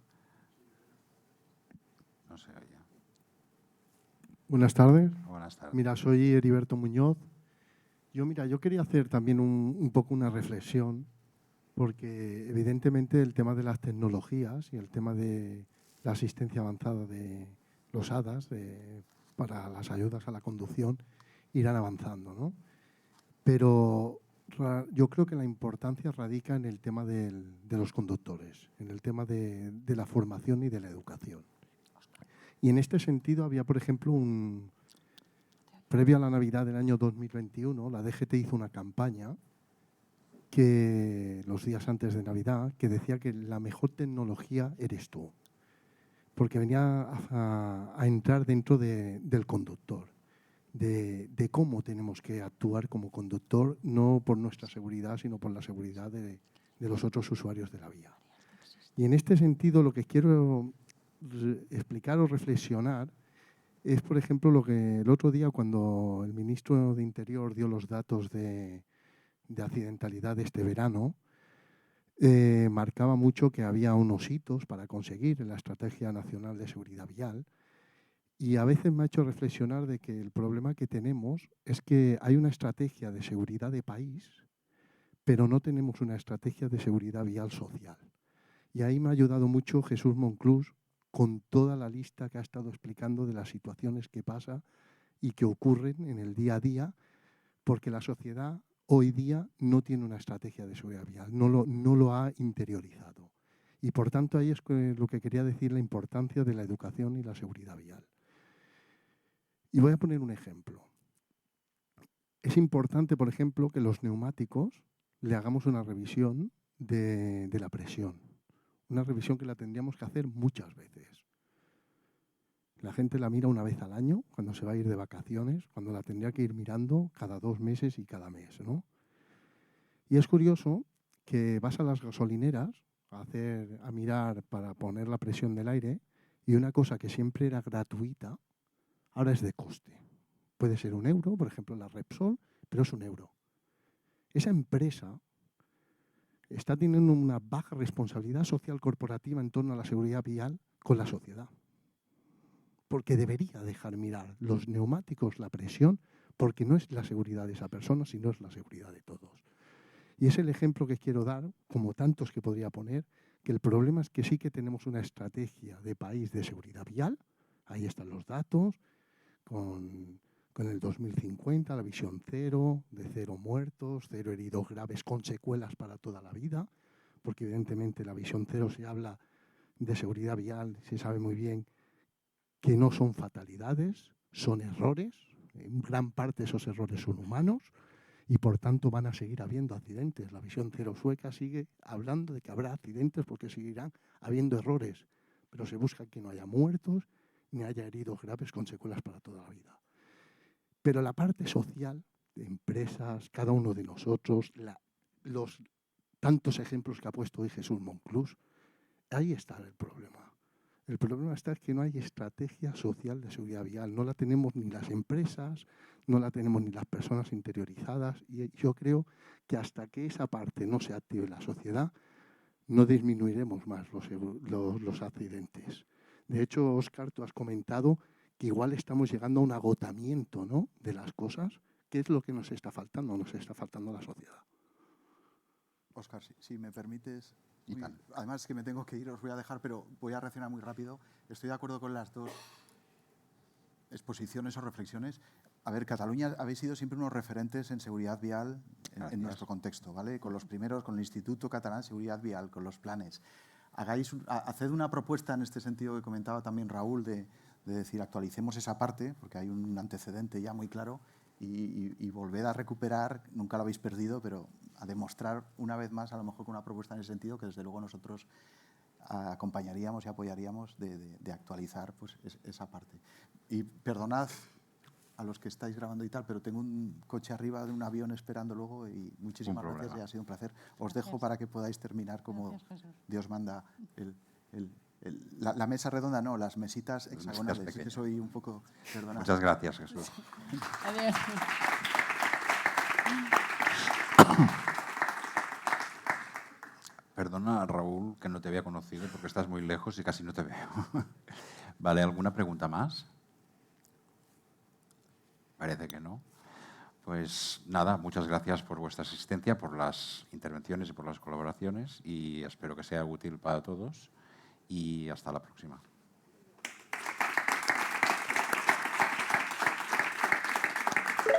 A: No sé, oye.
H: Buenas tardes.
A: Buenas tardes.
H: Mira, soy Heriberto Muñoz. Yo quería hacer también un poco una reflexión, porque evidentemente el tema de las tecnologías y el tema de la asistencia avanzada de los HADAS para las ayudas a la conducción irán avanzando, ¿no? Pero yo creo que la importancia radica en el tema de los conductores, en el tema de la formación y de la educación. Y en este sentido había, por ejemplo, previo a la Navidad del año 2021, la DGT hizo una campaña los días antes de Navidad que decía que la mejor tecnología eres tú, porque venía a entrar dentro del conductor, de cómo tenemos que actuar como conductor, no por nuestra seguridad, sino por la seguridad de los otros usuarios de la vía. Y en este sentido lo que quiero explicar o reflexionar es, por ejemplo, lo que el otro día cuando el ministro de Interior dio los datos de accidentalidad de este verano, marcaba mucho que había unos hitos para conseguir en la Estrategia Nacional de Seguridad Vial y a veces me ha hecho reflexionar de que el problema que tenemos es que hay una estrategia de seguridad de país, pero no tenemos una estrategia de seguridad vial social. Y ahí me ha ayudado mucho Jesús Monclús con toda la lista que ha estado explicando de las situaciones que pasa y que ocurren en el día a día, porque la sociedad hoy día no tiene una estrategia de seguridad vial, no lo ha interiorizado. Y por tanto ahí es lo que quería decir, la importancia de la educación y la seguridad vial. Y voy a poner un ejemplo. Es importante, por ejemplo, que los neumáticos le hagamos una revisión de la presión. Una revisión que la tendríamos que hacer muchas veces. La gente la mira una vez al año, cuando se va a ir de vacaciones, cuando la tendría que ir mirando cada 2 meses y cada mes, ¿no? Y es curioso que vas a las gasolineras a mirar para poner la presión del aire y una cosa que siempre era gratuita, ahora es de coste. Puede ser €1, por ejemplo, la Repsol, pero es €1. Esa empresa está teniendo una baja responsabilidad social corporativa en torno a la seguridad vial con la sociedad. Porque debería dejar mirar los neumáticos, la presión, porque no es la seguridad de esa persona, sino es la seguridad de todos. Y es el ejemplo que quiero dar, como tantos que podría poner, que el problema es que sí que tenemos una estrategia de país de seguridad vial, ahí están los datos, con el 2050, la visión 0, de 0 muertos, 0 heridos graves con secuelas para toda la vida, porque evidentemente la visión 0 se habla de seguridad vial, se sabe muy bien que no son fatalidades, son errores, en gran parte esos errores son humanos y por tanto van a seguir habiendo accidentes. La visión 0 sueca sigue hablando de que habrá accidentes porque seguirán habiendo errores, pero se busca que no haya muertos ni haya heridos graves con secuelas para toda la vida. Pero la parte social, de empresas, cada uno de nosotros, los tantos ejemplos que ha puesto hoy Jesús Monclús, ahí está el problema. El problema está en que no hay estrategia social de seguridad vial. No la tenemos ni las empresas, no la tenemos ni las personas interiorizadas. Y yo creo que hasta que esa parte no se active en la sociedad, no disminuiremos más los accidentes. De hecho, Óscar, tú has comentado que igual estamos llegando a un agotamiento, ¿no?, de las cosas. ¿Qué es lo que nos está faltando? Nos está faltando la sociedad.
C: Óscar, si me permites, además que me tengo que ir, os voy a dejar, pero voy a reaccionar muy rápido. Estoy de acuerdo con las dos exposiciones o reflexiones. A ver, Cataluña habéis sido siempre unos referentes en seguridad vial en nuestro contexto, ¿vale? Con los primeros, con el Instituto Catalán de Seguridad Vial, con los planes. Haced una propuesta en este sentido que comentaba también Raúl, de decir, actualicemos esa parte, porque hay un antecedente ya muy claro, y volved a recuperar, nunca lo habéis perdido, pero a demostrar una vez más, a lo mejor con una propuesta en ese sentido, que desde luego nosotros acompañaríamos y apoyaríamos de actualizar pues, esa parte. Y perdonad a los que estáis grabando y tal, pero tengo un coche arriba de un avión esperando luego y muchísimas gracias y ha sido un placer. Os dejo para que podáis terminar como Dios manda la mesa redonda, no, las mesitas hexagonales. Que soy un poco... Perdonad.
A: Muchas gracias, Jesús.
D: Adiós.
A: Perdona, Raúl, que no te había conocido porque estás muy lejos y casi no te veo. Vale, ¿alguna pregunta más? Parece que no. Pues nada, muchas gracias por vuestra asistencia, por las intervenciones y por las colaboraciones y espero que sea útil para todos y hasta la próxima.